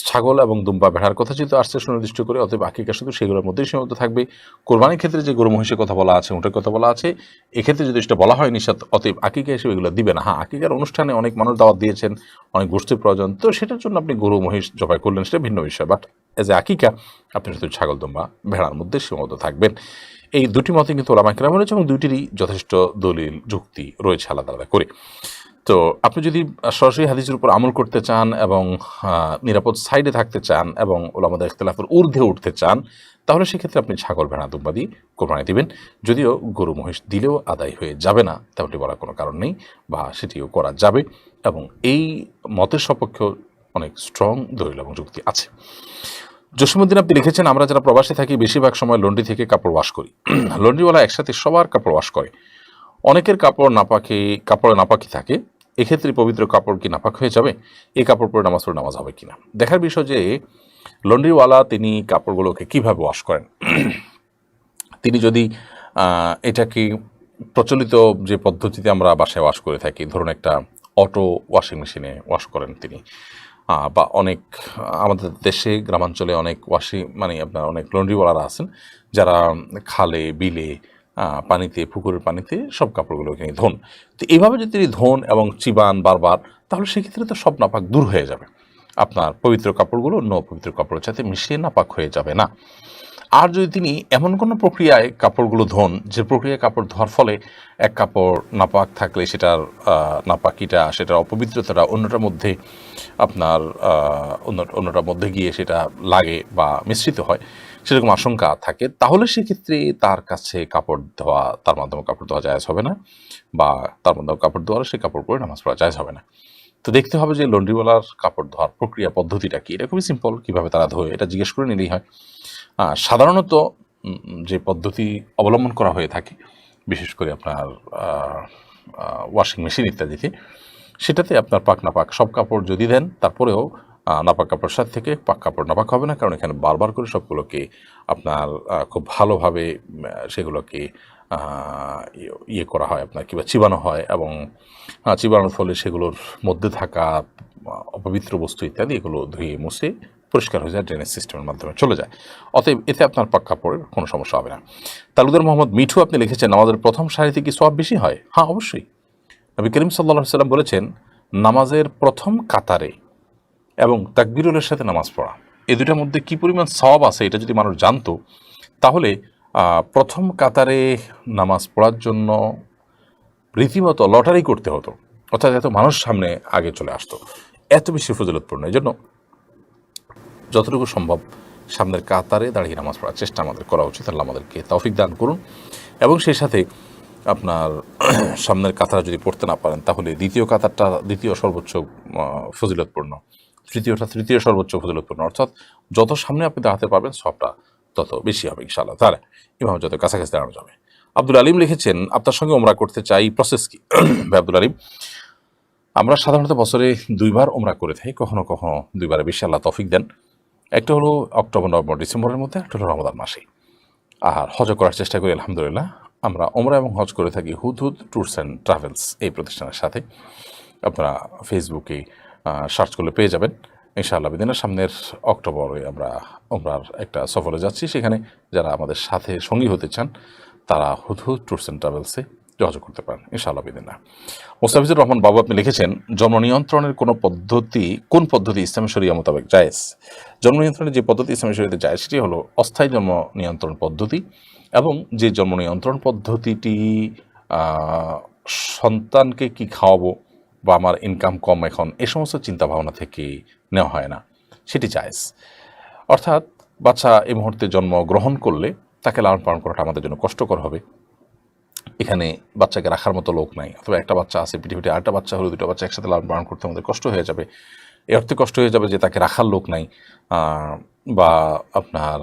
ছাগল এবং দুম্বা, ভেড়ার কথা যেহেতু আসছে সুনির্দিষ্ট করে, অতএব আকিকা শুধু সেগুলোর মধ্যেই সীমাবদ্ধ থাকবে। কোরবানির ক্ষেত্রে যে গরু মহিষের কথা বলা আছে, উটের কথা বলা আছে, এক্ষেত্রে যদি সেটা বলা হয় নিষেধ, অতএব আকিকা হিসেবে এগুলো দিবে না। হ্যাঁ, আকিকার অনুষ্ঠানে অনেক মানুষ দাওয়াত দিয়েছেন, অনেক গোষ্ঠীর প্রয়োজন, তো সেটার জন্য আপনি গরু মহিষ জবাই করলেন, সেটা ভিন্ন বিষয়। বাট এজ এ আকিকা আপনি শুধু ছাগল, দুম্বা, ভেড়ার মধ্যে সীমাবদ্ধ থাকবেন। এই দুটি মতে কিন্তু ওলামায়ে কেরাম রয়েছে, এবং দুইটিরই যথেষ্ট দলিল যুক্তি রয়েছে আলাদা আলাদা করে। তো আপনি যদি সরাসরি হাদিসের উপর আমল করতে চান এবং নিরাপদ সাইডে থাকতে চান এবং ওলামাদের ইখতিলাফের ঊর্ধ্বে উঠতে চান, তাহলে সেক্ষেত্রে আপনি ছাগল, ভেড়া, দুম্বা দিয়ে কোরবানি দিবেন। যদিও গরু মহিষ দিলেও আদায় হয়ে যাবে না, তেমনটি বলার কোনো কারণ নেই, বা সেটিও করা যাবে, এবং এই মতের সপক্ষে অনেক স্ট্রং দলিল এবং যুক্তি আছে। জসিমউদ্দিন আপনি লিখেছেন, আমরা যারা প্রবাসে থাকি বেশিরভাগ সময় লন্ড্রি থেকে কাপড় ওয়াশ করি। লন্ড্রিওয়ালা একসাথে সবার কাপড় ওয়াশ করে, অনেকের কাপড়ে নাপাকি থাকে, এক্ষেত্রে পবিত্র কাপড় কি নাপাক হয়ে যাবে? এই কাপড় পরে নামাজ হবে কিনা? দেখার বিষয় যে লন্ড্রিওয়ালা তিনি কাপড়গুলোকে কিভাবে ওয়াশ করেন। তিনি যদি এটাকে প্রচলিত যে পদ্ধতিতে আমরা বাসায় ওয়াশ করে থাকি, ধরুন একটা অটো ওয়াশিং মেশিনে ওয়াশ করেন তিনি, বা অনেক আমাদের দেশে গ্রামাঞ্চলে অনেক আপনার অনেক লন্ড্রিওয়ালারা আছেন যারা খালে, বিলে, পানিতে, পুকুরের পানিতে সব কাপড়গুলোকে ধোন। তো এইভাবে যদি তিনি ধোন এবং চিবান বারবার, তাহলে সেক্ষেত্রে তো সব নাপাক দূর হয়ে যাবে, আপনার পবিত্র কাপড়গুলো পবিত্র কাপড়ের সাথে মিশিয়ে নাপাক হয়ে যাবে না। আর যদি তিনি এমন কোনো প্রক্রিয়ায় কাপড়গুলো ধোন যে প্রক্রিয়ায় কাপড় ধোয়ার ফলে এক কাপড় নাপাক থাকলে সেটার নাপাকিটা, সেটার অপবিত্রতাটা অন্যটার মধ্যে আপনার অন্যটার মধ্যে গিয়ে সেটা লাগে বা মিশ্রিত হয়, সেরকম আশঙ্কা থাকে, তাহলে সেক্ষেত্রে তার কাছে কাপড় ধোয়া, তার মাধ্যমে কাপড় ধোয়া জায়েজ হবে না, বা তার মাধ্যমে কাপড় ধোয়ার সে কাপড় পরে নামাজ পড়া জায়েজ হবে না। তো দেখতে হবে যে লন্ড্রিওয়ালার কাপড় ধোয়ার প্রক্রিয়া পদ্ধতিটা কি। এটা খুবই সিম্পল, কীভাবে তারা ধোয় এটা জিজ্ঞেস করে নিলেই হয়। সাধারণত যে পদ্ধতি অবলম্বন করা হয়ে থাকে, বিশেষ করে আপনার ওয়াশিং মেশিন ইত্যাদিতে, সেটাতে আপনার পাক নাপাক সব কাপড় যদি দেন, তারপরেও নাপাক কাপড় সাথে থেকে পাক কাপড় নাপাক হবে না, কারণ এখানে বারবার করে সবগুলোকে আপনার খুব ভালোভাবে সেগুলোকে ইয়ে করা হয়, আপনার কিংবা চিবানো হয়, এবং চিবানোর ফলে সেগুলোর মধ্যে থাকা অপবিত্র বস্তু ইত্যাদি এগুলো ধুয়ে মুছে পরিষ্কার হয়ে যায়, ড্রেনেজ সিস্টেমের মাধ্যমে চলে যায়। অতএব এতে আপনার পাক কাপড়ের কোনো সমস্যা হবে না। তালুকদার মোহাম্মদ মিঠু আপনি লিখেছেন, আমাদের প্রথম সারিতে কি সওয়াব বেশি হয়? হ্যাঁ, অবশ্যই। নবী করিম সাল্লাল্লাহু আলাইহি সাল্লাম বলেছেন, নামাজের প্রথম কাতারে এবং তাকবীরের সাথে নামাজ পড়া, এই দুটার মধ্যে কী পরিমাণ সওয়াব আছে এটা যদি মানুষ জানতো, তাহলে প্রথম কাতারে নামাজ পড়ার জন্য রীতিমতো লটারি করতে হতো, অর্থাৎ এত মানুষ সামনে আগে চলে আসতো, এত বেশি ফজিলতপূর্ণ। এই জন্য যতটুকু সম্ভব সামনের কাতারে দাঁড়িয়ে নামাজ পড়ার চেষ্টা আমাদের করা উচিত। আল্লাহ আমাদেরকে তৌফিক দান করুন। এবং সেই সাথে আপনার সামনের কাতার যদি পড়তে না পারেন, তাহলে দ্বিতীয় কাতারটা দ্বিতীয় সর্বোচ্চ ফজিলতপূর্ণ, তৃতীয়টা তৃতীয় সর্বোচ্চ ফজিলতপূর্ণ, অর্থাৎ যত সামনে আপনি দাঁড়াতে পারবেন সবটা তত বেশি হবে ইনশাআল্লাহ। তাহলে ইমাম যত কাছাকাছি দাঁড়ানো যাবে। আব্দুল আলিম লিখেছেন, আপনার সঙ্গে ওমরা করতে চাই, প্রসেস কি? আব্দুল আলিম, আমরা সাধারণত বছরে 2 বার ওমরা করে থাকি, কখনো কখনো 2 বারে বেশি আল্লাহ তৌফিক দেন। একটা হলো অক্টোবর, নভেম্বর, ডিসেম্বরের মধ্যে, একটা হলো রমাদান মাসে। আর হজ করার চেষ্টা করি আলহামদুলিল্লাহ। আমরা ওমরা এবং হজ করে থাকি হুদহুদ ট্যুরস অ্যান্ড ট্রাভেলস এই প্রতিষ্ঠানের সাথে। আপনারা ফেসবুকে সার্চ করলে পেয়ে যাবেন ইনশাআল্লাহ। বিদিনের সামনের অক্টোবরে আমরা ওমরার একটা সফরে যাচ্ছি, সেখানে যারা আমাদের সাথে সঙ্গী হতে চান তারা হুদহুদ ট্যুরস অ্যান্ড ট্রাভেলসে যোগাযোগ করতে পারেন ইনশাআল্লাহ বিদিনা। মোস্তাফিজুর রহমান বাবু আপনি লিখেছেন, জন্ম নিয়ন্ত্রণের কোন পদ্ধতি ইসলামী শরিয়া মোতাবেক জায়েজ? জন্ম নিয়ন্ত্রণের যে পদ্ধতি ইসলামী শরিয়াতে জায়েজ, সেটি হলো অস্থায়ী জন্ম নিয়ন্ত্রণ পদ্ধতি, এবং যে জন্ম নিয়ন্ত্রণ পদ্ধতিটি সন্তানকে কি খাওয়াবো বা আমার ইনকাম কম এখন, এ সমস্ত চিন্তাভাবনা থেকে নেওয়া হয় না, সেটি জায়েজ। অর্থাৎ বাচ্চা এই মুহূর্তে জন্মগ্রহণ করলে তাকে লালন পালন করাটা আমাদের জন্য কষ্টকর হবে। এখানে বাচ্চাকে রাখার মতো লোক নাই, অথবা একটা বাচ্চা আছে পৃথিবীতে, আরেকটা বাচ্চা হলো, 2টা বাচ্চা একসাথে লালন পালন করতে আমাদের কষ্ট হয়ে যাবে। এ অর্থে কষ্ট হয়ে যাবে যে তাকে রাখার লোক নাই, বা আপনার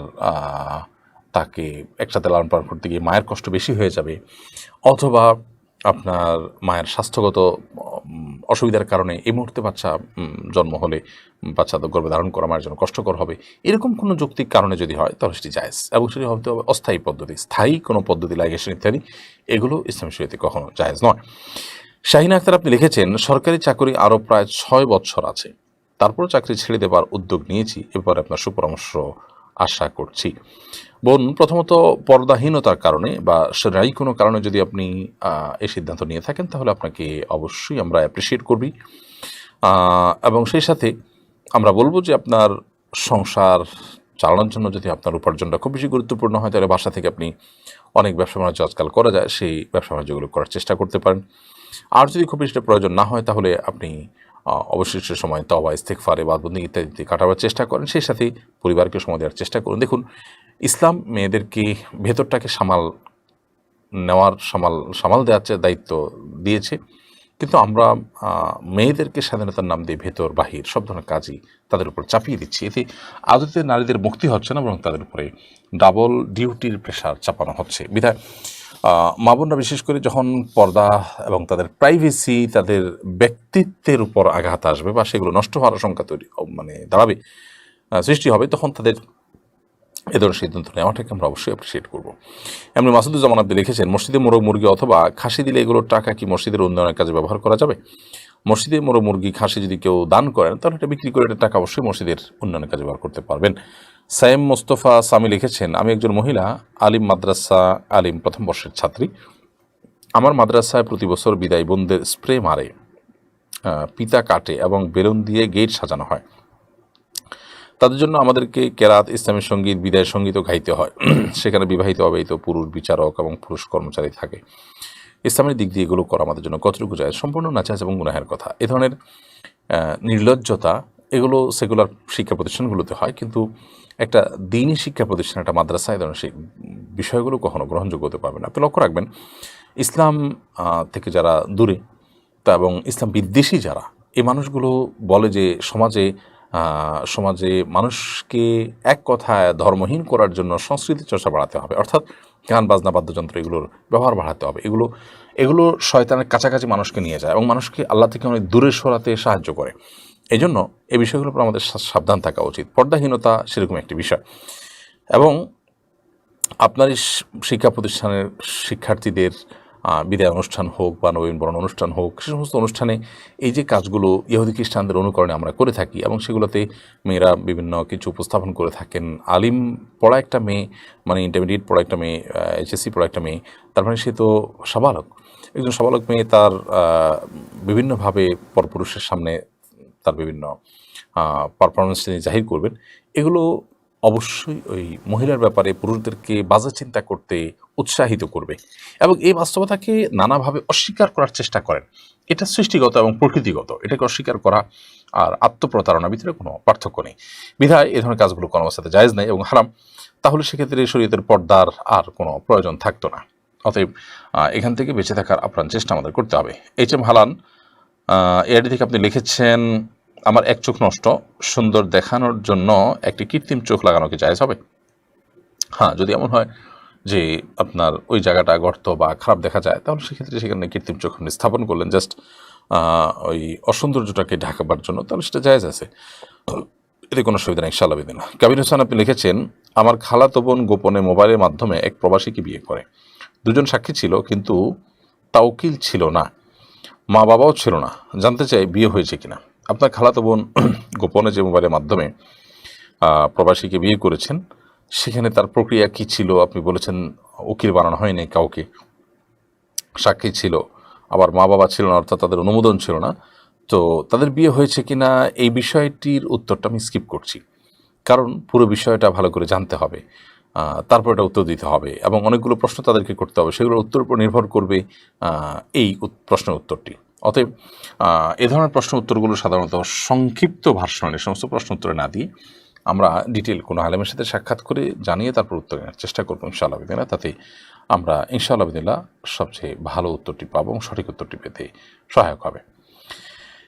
তাকে একসাথে লালন পালন করতে গিয়ে মায়ের কষ্ট বেশি হয়ে যাবে, অথবা আপনার মায়ের স্বাস্থ্যগত অসুবিধার কারণে এই মুহূর্তে বাচ্চা জন্ম হলে বাচ্চা গর্ভে ধারণ করা মায়ের জন্য কষ্টকর হবে। এরকম কোনো যৌক্তিক কারণে যদি হয় তাহলে সেটি জায়েজ, এবং সেটি হতে হবে অস্থায়ী পদ্ধতি। স্থায়ী কোনো পদ্ধতি, লাইগেশন ইত্যাদি, এগুলো ইসলামী শরীয়তে কখনো জায়েজ নয়। শাহিনা আক্তার আপনি লিখেছেন, সরকারি চাকরি আরও প্রায় 6 বছর আছে, তারপরও চাকরি ছেড়ে দেবার উদ্যোগ নিয়েছি, এরপরে আপনার সুপরামর্শ আশা করছি। বোন, প্রথমত পর্দাহীনতার কারণে বা সেরাই কোনো কারণে যদি আপনি এই সিদ্ধান্ত নিয়ে থাকেন, তাহলে আপনাকে অবশ্যই আমরা অ্যাপ্রিসিয়েট করবি, এবং সেই সাথে আমরা বলবো যে আপনার সংসার চালানোর জন্য যদি আপনার উপার্জনটা খুব বেশি গুরুত্বপূর্ণ হয়, তাহলে বাসা থেকে আপনি অনেক ব্যবসা বাণিজ্য আজকাল করা যায়, সেই ব্যবসা বাণিজ্যগুলো করার চেষ্টা করতে পারেন। আর যদি খুব বেশি প্রয়োজন না হয়, তাহলে আপনি অবশিষ্ট সময় তওবা, ইস্তেগফার, ইবাদত ইত্যাদিতে কাটাবার চেষ্টা করেন, সেই সাথে পরিবারকে সময় দেওয়ার চেষ্টা করুন। দেখুন, ইসলাম মেয়েদেরকে ভেতরটাকে সামাল দেওয়ার দায়িত্ব দিয়েছে, কিন্তু আমরা মেয়েদেরকে স্বাধীনতার নাম দিয়ে ভেতর বাহির সব ধরনের কাজই তাদের উপর চাপিয়ে দিচ্ছি। এতে আদতে নারীদের মুক্তি হচ্ছে না, বরং তাদের উপরে ডাবল ডিউটির প্রেশার চাপানো হচ্ছে। বিধায় মা বোনরা বিশেষ করে যখন পর্দা এবং তাদের প্রাইভেসি, তাদের ব্যক্তিত্বের উপর আঘাত আসবে বা সেগুলো নষ্ট হওয়ার আশঙ্কা দাঁড়াবে, সৃষ্টি হবে, তখন তাদের এ ধরনের সিদ্ধান্ত নেওয়াটাকে আমরা অবশ্যই অ্যাপ্রিসিয়েট করবো। এমনি মাসুদুজ্জামান আপনি লিখেছেন, মসজিদে মোরগ মুরগি অথবা খাসি দিলে এগুলোর টাকা কি মসজিদের উন্নয়নের কাজে ব্যবহার করা যাবে? মসজিদে মোরগ মুরগি খাসি যদি কেউ দান করেন, তাহলে এটা বিক্রি করে এটা টাকা অবশ্যই মসজিদের উন্নয়নের কাজে ব্যবহার করতে পারবেন। সাইম মোস্তফা সামি লিখেছেন, আমি একজন মহিলা, আলিম মাদ্রাসা আলিম প্রথম বর্ষের ছাত্রী। আমার মাদ্রাসায় প্রতি বছর বিদায় বোনদের স্প্রে মারে, পিতা কাটে এবং বেলুন দিয়ে গেট সাজানো হয়। তাদের জন্য আমাদেরকে কেরাত, ইসলামী সঙ্গীত, বিদায় সঙ্গীতও গাইতে হয়। সেখানে বিবাহিত অবিবাহিত পুরুষ বিচারক এবং পুরুষ কর্মচারী থাকে। ইসলামের দিক দিয়ে এগুলো করা আমাদের জন্য কতটুকু যায়? সম্পূর্ণ নাজায়েজ এবং গুনাহের কথা। এ ধরনের নির্লজ্জতা এগুলো সেকুলার শিক্ষা প্রতিষ্ঠানগুলোতে হয়, কিন্তু একটা দ্বীনি শিক্ষা প্রতিষ্ঠান, একটা মাদ্রাসা, এই ধরনের সেই বিষয়গুলো কখনো গ্রহণযোগ্য হতে পারবে না। আপনি লক্ষ্য রাখবেন ইসলাম থেকে যারা দূরে তা এবং ইসলাম বিদ্বেষী যারা, এই মানুষগুলো বলে যে সমাজে মানুষকে এক কথায় ধর্মহীন করার জন্য সংস্কৃতি চর্চা বাড়াতে হবে, অর্থাৎ গান বাজনা বাদ্যযন্ত্র এগুলোর ব্যবহার বাড়াতে হবে। এগুলো শয়তানের কাছাকাছি মানুষকে নিয়ে যায় এবং মানুষকে আল্লাহ থেকে অনেক দূরে সরাতে সাহায্য করে। এই জন্য এই বিষয়গুলোর উপর আমাদের সাবধান থাকা উচিত। পর্দাহীনতা সেরকম একটি বিষয়। এবং আপনার এই শিক্ষা প্রতিষ্ঠানের শিক্ষার্থীদের বিদায় অনুষ্ঠান হোক বা নবীনবরণ অনুষ্ঠান হোক, সে সমস্ত অনুষ্ঠানে এই যে কাজগুলো ইহুদি খ্রিস্টানদের অনুকরণে আমরা করে থাকি এবং সেগুলোতে মেয়েরা বিভিন্ন কিছু উপস্থাপন করে থাকেন। আলিম পড়া একটা মেয়ে, মানে ইন্টারমিডিয়েট পড়া একটা মেয়ে, এইচএসসি পড়া একটা মেয়ে, তার মানে সে তো সাবালক। একজন সাবালক মেয়ে তার বিভিন্নভাবে পরপুরুষের সামনে তার বিভিন্ন পারফরমেন্স তিনি জাহির করবেন। এগুলো অবশ্যই ওই মহিলার ব্যাপারে পুরুষদেরকে বাজে চিন্তা করতে উৎসাহিত করবে এবং এই বাস্তবতাকে নানাভাবে অস্বীকার করার চেষ্টা করেন। এটা সৃষ্টিগত এবং প্রকৃতিগত, এটাকে অস্বীকার করা আর আত্মপ্রতারণার ভিতরে কোনো পার্থক্য নেই। বিধায় এ ধরনের কাজগুলো কোনো অবস্থাতে জায়েজ নেই এবং হারাম। তাহলে সেক্ষেত্রে শরীয়তের পর্দার আর কোনো প্রয়োজন থাকতো না। অতএব এখান থেকে বেঁচে থাকার আপ্রাণ চেষ্টা আমাদের করতে হবে। এইচ.এম. হালান এআইডি থেকে আপনি লিখেছেন, আমার এক চোখ নষ্ট, সুন্দর দেখানোর জন্য একটি কৃত্রিম চোখ লাগানো কি জায়েজ হবে? হ্যাঁ, যদি এমন হয় যে আপনার ওই জায়গাটা গর্ত বা খারাপ দেখা যায়, তাহলে সেক্ষেত্রে সেখানে কৃত্রিম চোখ আপনি স্থাপন করলেন জাস্ট ওই অসৌন্দর্যটাকে ঢাকাবার জন্য, তাহলে সেটা জায়েজ আছে, এতে কোনো সুবিধা নেই ইনশাআল্লাহ বিদিন। কাবির হোসেন আপনি লিখেছেন, আমার খালাতো বোন গোপনে মোবাইলের মাধ্যমে এক প্রবাসীকে বিয়ে করে। দুজন সাক্ষী ছিল কিন্তু তাওকিল ছিল না, মা বাবাও ছিল না। জানতে চাই বিয়ে হয়েছে কিনা। আপনার খালাতো বোন গোপনে যে মোবাইলের মাধ্যমে প্রবাসীকে বিয়ে করেছেন, সেখানে তার প্রক্রিয়া কি ছিল? আপনি বলেছেন উকিল বানানো হয়নি কাউকে, সাক্ষী ছিল, আবার মা বাবা ছিল না, অর্থাৎ তাদের অনুমোদন ছিল না। তো তাদের বিয়ে হয়েছে কিনা এই বিষয়টির উত্তরটা আমি স্কিপ করছি, কারণ পুরো বিষয়টা ভালো করে জানতে হবে, তারপর এটা উত্তর দিতে হবে এবং অনেকগুলো প্রশ্ন তাদেরকে করতে হবে, সেগুলোর উত্তরের উপর নির্ভর করবে এই প্রশ্নের উত্তরটি। অতএব এ ধরনের প্রশ্ন উত্তরগুলো সাধারণত সংক্ষিপ্ত ভার্সনে সমস্ত প্রশ্ন উত্তরে না দিয়ে আমরা ডিটেল কোনো আলেমের সাথে সাক্ষাৎ করে জানিয়ে তারপর উত্তর নেওয়ার চেষ্টা করবো ইনশাআল্লাহ বিদিনা। তাতে আমরা ইনশাআল্লাহ বিদিনা সবচেয়ে ভালো উত্তরটি পাবো এবং সঠিক উত্তরটি পেতে সহায়ক হবে।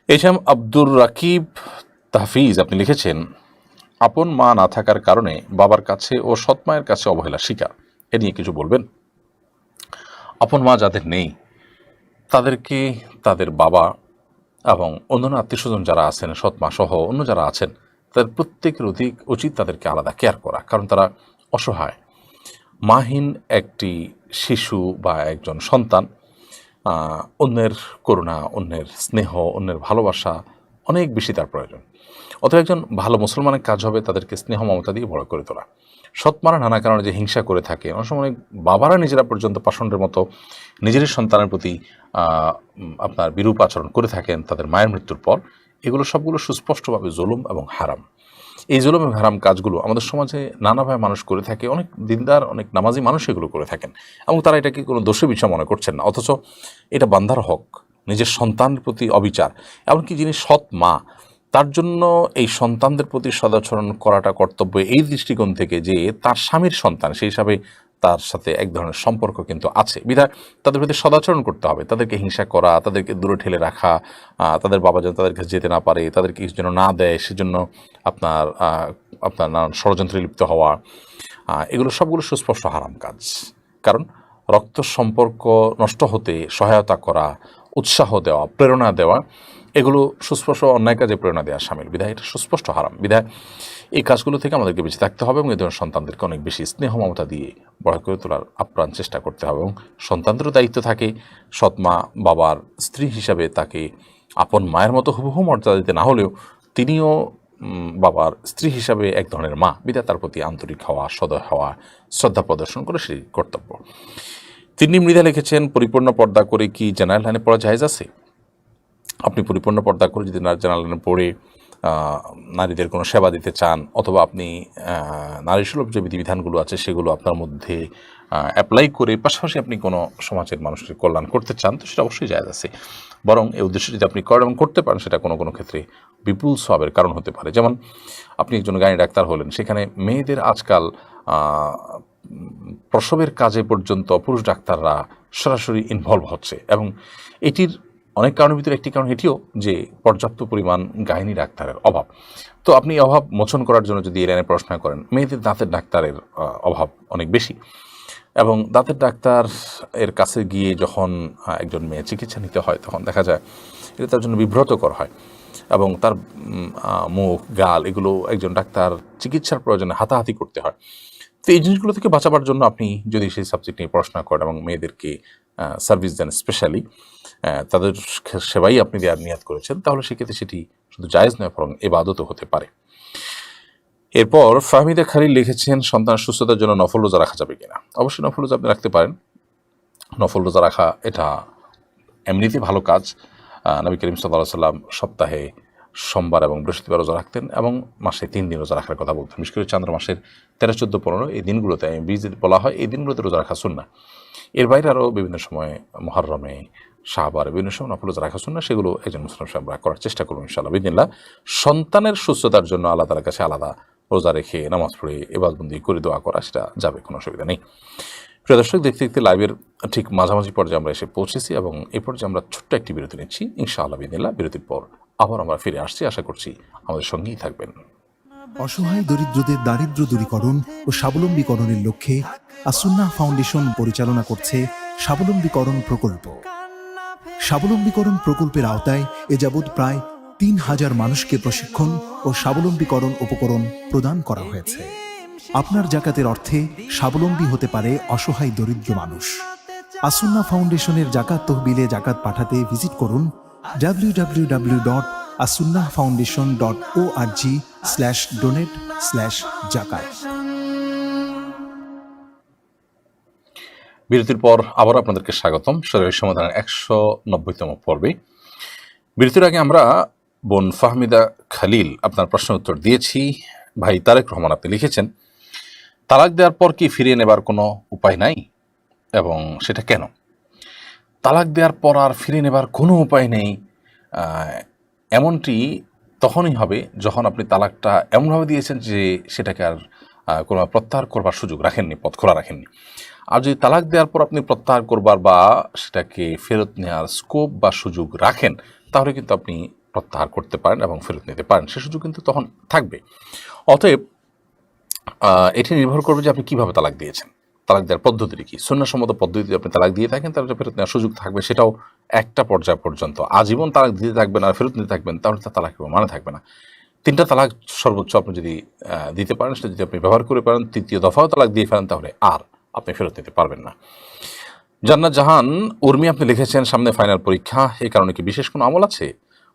এইচ.এম. আব্দুর রাকিব তাহফিজ আপনি লিখেছেন, আপন মা না থাকার কারণে বাবার কাছে ও সৎ মায়ের কাছে অবহেলা শিকার, এ নিয়ে কিছু বলবেন? আপন মা যাদের নেই তাদেরকে তাদের বাবা এবং অন্যান্য আত্মীয় স্বজন যারা আছেন, সৎ মা সহ অন্য যারা আছেন, তাদের প্রত্যেকের উচিত তাদেরকে আলাদা কেয়ার করা, কারণ তারা অসহায়। মাহীন একটি শিশু বা একজন সন্তান অন্যের করুণা, অন্যের স্নেহ, অন্যের ভালোবাসা অনেক বেশি তার প্রয়োজন। অথবা একজন ভালো মুসলমানের কাজ হবে তাদেরকে স্নেহ মমতা দিয়ে বড় করে তোলা। সৎমারা নানা কারণে যে হিংসা করে থাকে, অনেক সময় বাবারা নিজেরা পর্যন্ত পাষণ্ডের মতো নিজেরই সন্তানের প্রতি আপনার বিরূপ আচরণ করে থাকেন তাদের মায়ের মৃত্যুর পর। এগুলো সবগুলো সুস্পষ্টভাবে জুলুম এবং হারাম। এই জুলুম এবং হারাম কাজগুলো আমাদের সমাজে নানাভাবে মানুষ করে থাকে, অনেক দিনদার অনেক নামাজি মানুষ এগুলো করে থাকেন এবং তারা এটাকে কোনো দোষের বিষয় মনে করছেন না, অথচ এটা বান্দার হক, নিজের সন্তানের প্রতি অবিচার। এমনকি যিনি সৎ মা, তার জন্য এই সন্তানদের প্রতি সদাচরণ করাটা কর্তব্য এই দৃষ্টিকোণ থেকে যে তার স্বামীর সন্তান, সেই হিসাবে তার সাথে এক ধরনের সম্পর্ক কিন্তু আছে, বিধায় তাদের প্রতি সদাচরণ করতে হবে। তাদেরকে হিংসা করা, তাদেরকে দূরে ঠেলে রাখা, তাদের বাবা যেন তাদের কাছে যেতে না পারে, তাদেরকে কিছু যেন না দেয়, সেজন্য আপনার নানান ষড়যন্ত্রে লিপ্ত হওয়া, এগুলো সবগুলো সুস্পষ্ট হারাম কাজ। কারণ রক্ত সম্পর্ক নষ্ট হতে সহায়তা করা, উৎসাহ দেওয়া, প্রেরণা দেওয়া, এগুলো সুস্পষ্ট অন্যায় কাজে প্রেরণা দেওয়া সামিল, বিধায় এটা সুস্পষ্ট হারাম। বিধায় এই কাজগুলো থেকে আমাদেরকে বেঁচে থাকতে হবে এবং এই ধরনের সন্তানদেরকে অনেক বেশি স্নেহ মমতা দিয়ে বড় করে তোলার আপ্রাণ চেষ্টা করতে হবে এবং সন্তানদেরও দায়িত্ব থাকে সৎ মা বাবার স্ত্রী হিসাবে তাকে আপন মায়ের মতো হুবহু মর্যাদা দিতে না হলেও তিনিও বাবার স্ত্রী হিসাবে এক ধরনের মা, বিধায় তার প্রতি আন্তরিক হওয়া, সদয় হওয়া, শ্রদ্ধা প্রদর্শন করে সেই কর্তব্য। তিনি মৃধা লিখেছেন, পরিপূর্ণ পর্দা করে কি জেনারেল লাইনে পড়া জায়েজ আছে? আপনি পরিপূর্ণ পর্দা করে যদি জেনারেল লাইনে পড়ে নারীদের কোনো সেবা দিতে চান, অথবা আপনি নারী সুলভ যে বিধিবিধানগুলো আছে সেগুলো আপনার মধ্যে অ্যাপ্লাই করে পাশাপাশি আপনি কোনো সমাজের মানুষের কল্যাণ করতে চান, তো সেটা অবশ্যই জায়েজ আছে। বরং এই উদ্দেশ্যে যদি আপনি করেন এবং করতে পারেন, সেটা কোনো কোনো ক্ষেত্রে বিপুল সওয়াবের কারণ হতে পারে। যেমন আপনি একজন গাইনি ডাক্তার হলেন, সেখানে মেয়েদের আজকাল প্রসবের কাজে পর্যন্ত পুরুষ ডাক্তাররা সরাসরি ইনভলভ হচ্ছে, এবং এটির অনেক কারণের ভিতরে একটি কারণ এটিও যে পর্যাপ্ত পরিমাণ গাইনি ডাক্তারের অভাব। তো আপনি এই অভাব মোচন করার জন্য যদি এই লাইনে পড়াশোনা করেন, মেয়েদের দাঁতের ডাক্তারের অভাব অনেক বেশি, এবং দাঁতের ডাক্তার এর কাছে গিয়ে যখন একজন মেয়ে চিকিৎসা নিতে হয় তখন দেখা যায় এটা তার জন্য বিব্রতকর হয়, এবং তার মুখ গাল এগুলো একজন ডাক্তার চিকিৎসার প্রয়োজনে হাতাহাতি করতে হয়। তো এই জিনিসগুলো থেকে বাঁচাবার জন্য আপনি যদি সেই সাবজেক্ট নিয়ে পড়াশোনা করেন এবং মেয়েদেরকে সার্ভিস দেন, স্পেশালি তাদের সেবাই আপনি দেওয়ার নিয়াত করেছেন, তাহলে সেক্ষেত্রে সেটি শুধু জায়েজ নয় বরং ইবাদতও হতে পারে। এরপর ফাহমিদা খালিল লিখেছেন, সন্তানের সুস্থতার জন্য নফল রোজা রাখা যাবে কিনা? অবশ্যই নফল রোজা আপনি রাখতে পারেন। নফল রোজা রাখা এটা এমনিতেই ভালো কাজ। নবী করিম সাল্লাল্লাহু আলাইহি ওয়াসাল্লাম সপ্তাহে সোমবার এবং বৃহস্পতিবার রোজা রাখতেন, এবং মাসে 3 দিন রোজা রাখার কথা বলতেন। বিশেষ করে চান্দ্র মাসের 13, 14, 15 এই দিনগুলোতে বলা হয়, এই দিনগুলোতে রোজা রাখা সুন্নাহ। এর বাইরে আরও বিভিন্ন সময় মুহররমে, শাহবারে বিভিন্ন সময় নফল রোজা রাখা সুন্নাহ, সেগুলো একজন মুসলিম সাহেবরা করার চেষ্টা করুন ইনশাআল্লাহ বিদিনিল্লাহ। সন্তানের সুস্থতার জন্য আল্লাহ তাআলার কাছে আলাদা রোজা রেখে নামাজ পড়ে ইবাদতবন্দি করে দোয়া করা, সেটা যাবে, কোনো অসুবিধা নেই। প্রিয় দর্শক, দেখতে দেখতে লাইভের ঠিক মাঝামাঝি পর্যায়ে আমরা এসে পৌঁছেছি, এবং এই পর্যায়ে আমরা ছোট্ট একটি বিরতি নিচ্ছি। ইনশাআল্লাহ বিদিনিল্লাহ বিরতির পর আবার আমরা ফিরে আসছি, আশা করছি আমাদের সঙ্গেই থাকবেন। অসহায় দরিদ্রদের দারিদ্র্য দূরীকরণ ও স্বাবলম্বীকরণের লক্ষ্যে আসুন্নাহ ফাউন্ডেশন পরিচালনা করছে স্বাবলম্বীকরণ প্রকল্প। স্বাবলম্বীকরণ প্রকল্পের আওতায় এ যাবৎ প্রায় 3000 মানুষকে প্রশিক্ষণ ও স্বাবলম্বীকরণ উপকরণ প্রদান করা হয়েছে। আপনার জাকাতের অর্থে স্বাবলম্বী হতে পারে অসহায় দরিদ্র মানুষ। আসুন্নাহ ফাউন্ডেশনের জাকাত তহবিলে জাকাত পাঠাতে ভিজিট করুন www.asunnahfoundation.org/donate/zakat। বিরতির পর আবার আপনাদেরকে স্বাগতম শরীর সমাধানের 190তম পর্বে। বিরতির আগে আমরা বোন ফাহমিদা খালিল আপনার প্রশ্ন উত্তর দিয়েছি। ভাই তারেক রহমান আপনি লিখেছেন, তালাক দেওয়ার পর কি ফিরিয়ে নেবার কোনো উপায় নাই, এবং সেটা কেন? তালাক দেওয়ার পর আর ফিরিয়ে নেবার কোনো উপায় নেই, এমনটি তখনই হবে যখন আপনি তালাকটা এমনভাবে দিয়েছেন যে সেটাকে আর কোনো প্রত্যাহার করবার সুযোগ রাখেননি, পথ খোলা রাখেননি। আর যদি তালাক দেওয়ার পর আপনি প্রত্যাহার করবার বা সেটাকে ফেরত নেওয়ার স্কোপ বা সুযোগ রাখেন, তাহলে কিন্তু আপনি প্রত্যাহার করতে পারেন এবং ফেরত নিতে পারেন, সে সুযোগ কিন্তু তখন থাকবে। অতএব এটি নির্ভর করবে যে আপনি কীভাবে তালাক দিয়েছেন, তালাক দেওয়ার পদ্ধতিটি কী। সুন্নাহসম্মত পদ্ধতিতে আপনি তালাক দিয়ে থাকেন, তাহলে ফেরত নেওয়ার সুযোগ থাকবে, সেটাও একটা পর্যায় পর্যন্ত। আজীবন তালাক দিতে থাকবেন আর ফেরত নিতে থাকবেন, তাহলে তার তালাক মানে থাকবে না। 3টা তালাক সর্বোচ্চ আপনি যদি দিতে পারেন, সেটা যদি আপনি ব্যবহার করে পারেন, 3য় দফাও তালাক দিয়ে ফেলেন, তাহলে আর আপনি ফেরত নিতে পারবেন না। জান্নাত জাহান উর্মি আপনি লিখেছেন, সামনে ফাইনাল পরীক্ষা, এই কারণে কি বিশেষ কোনো আমল আছে?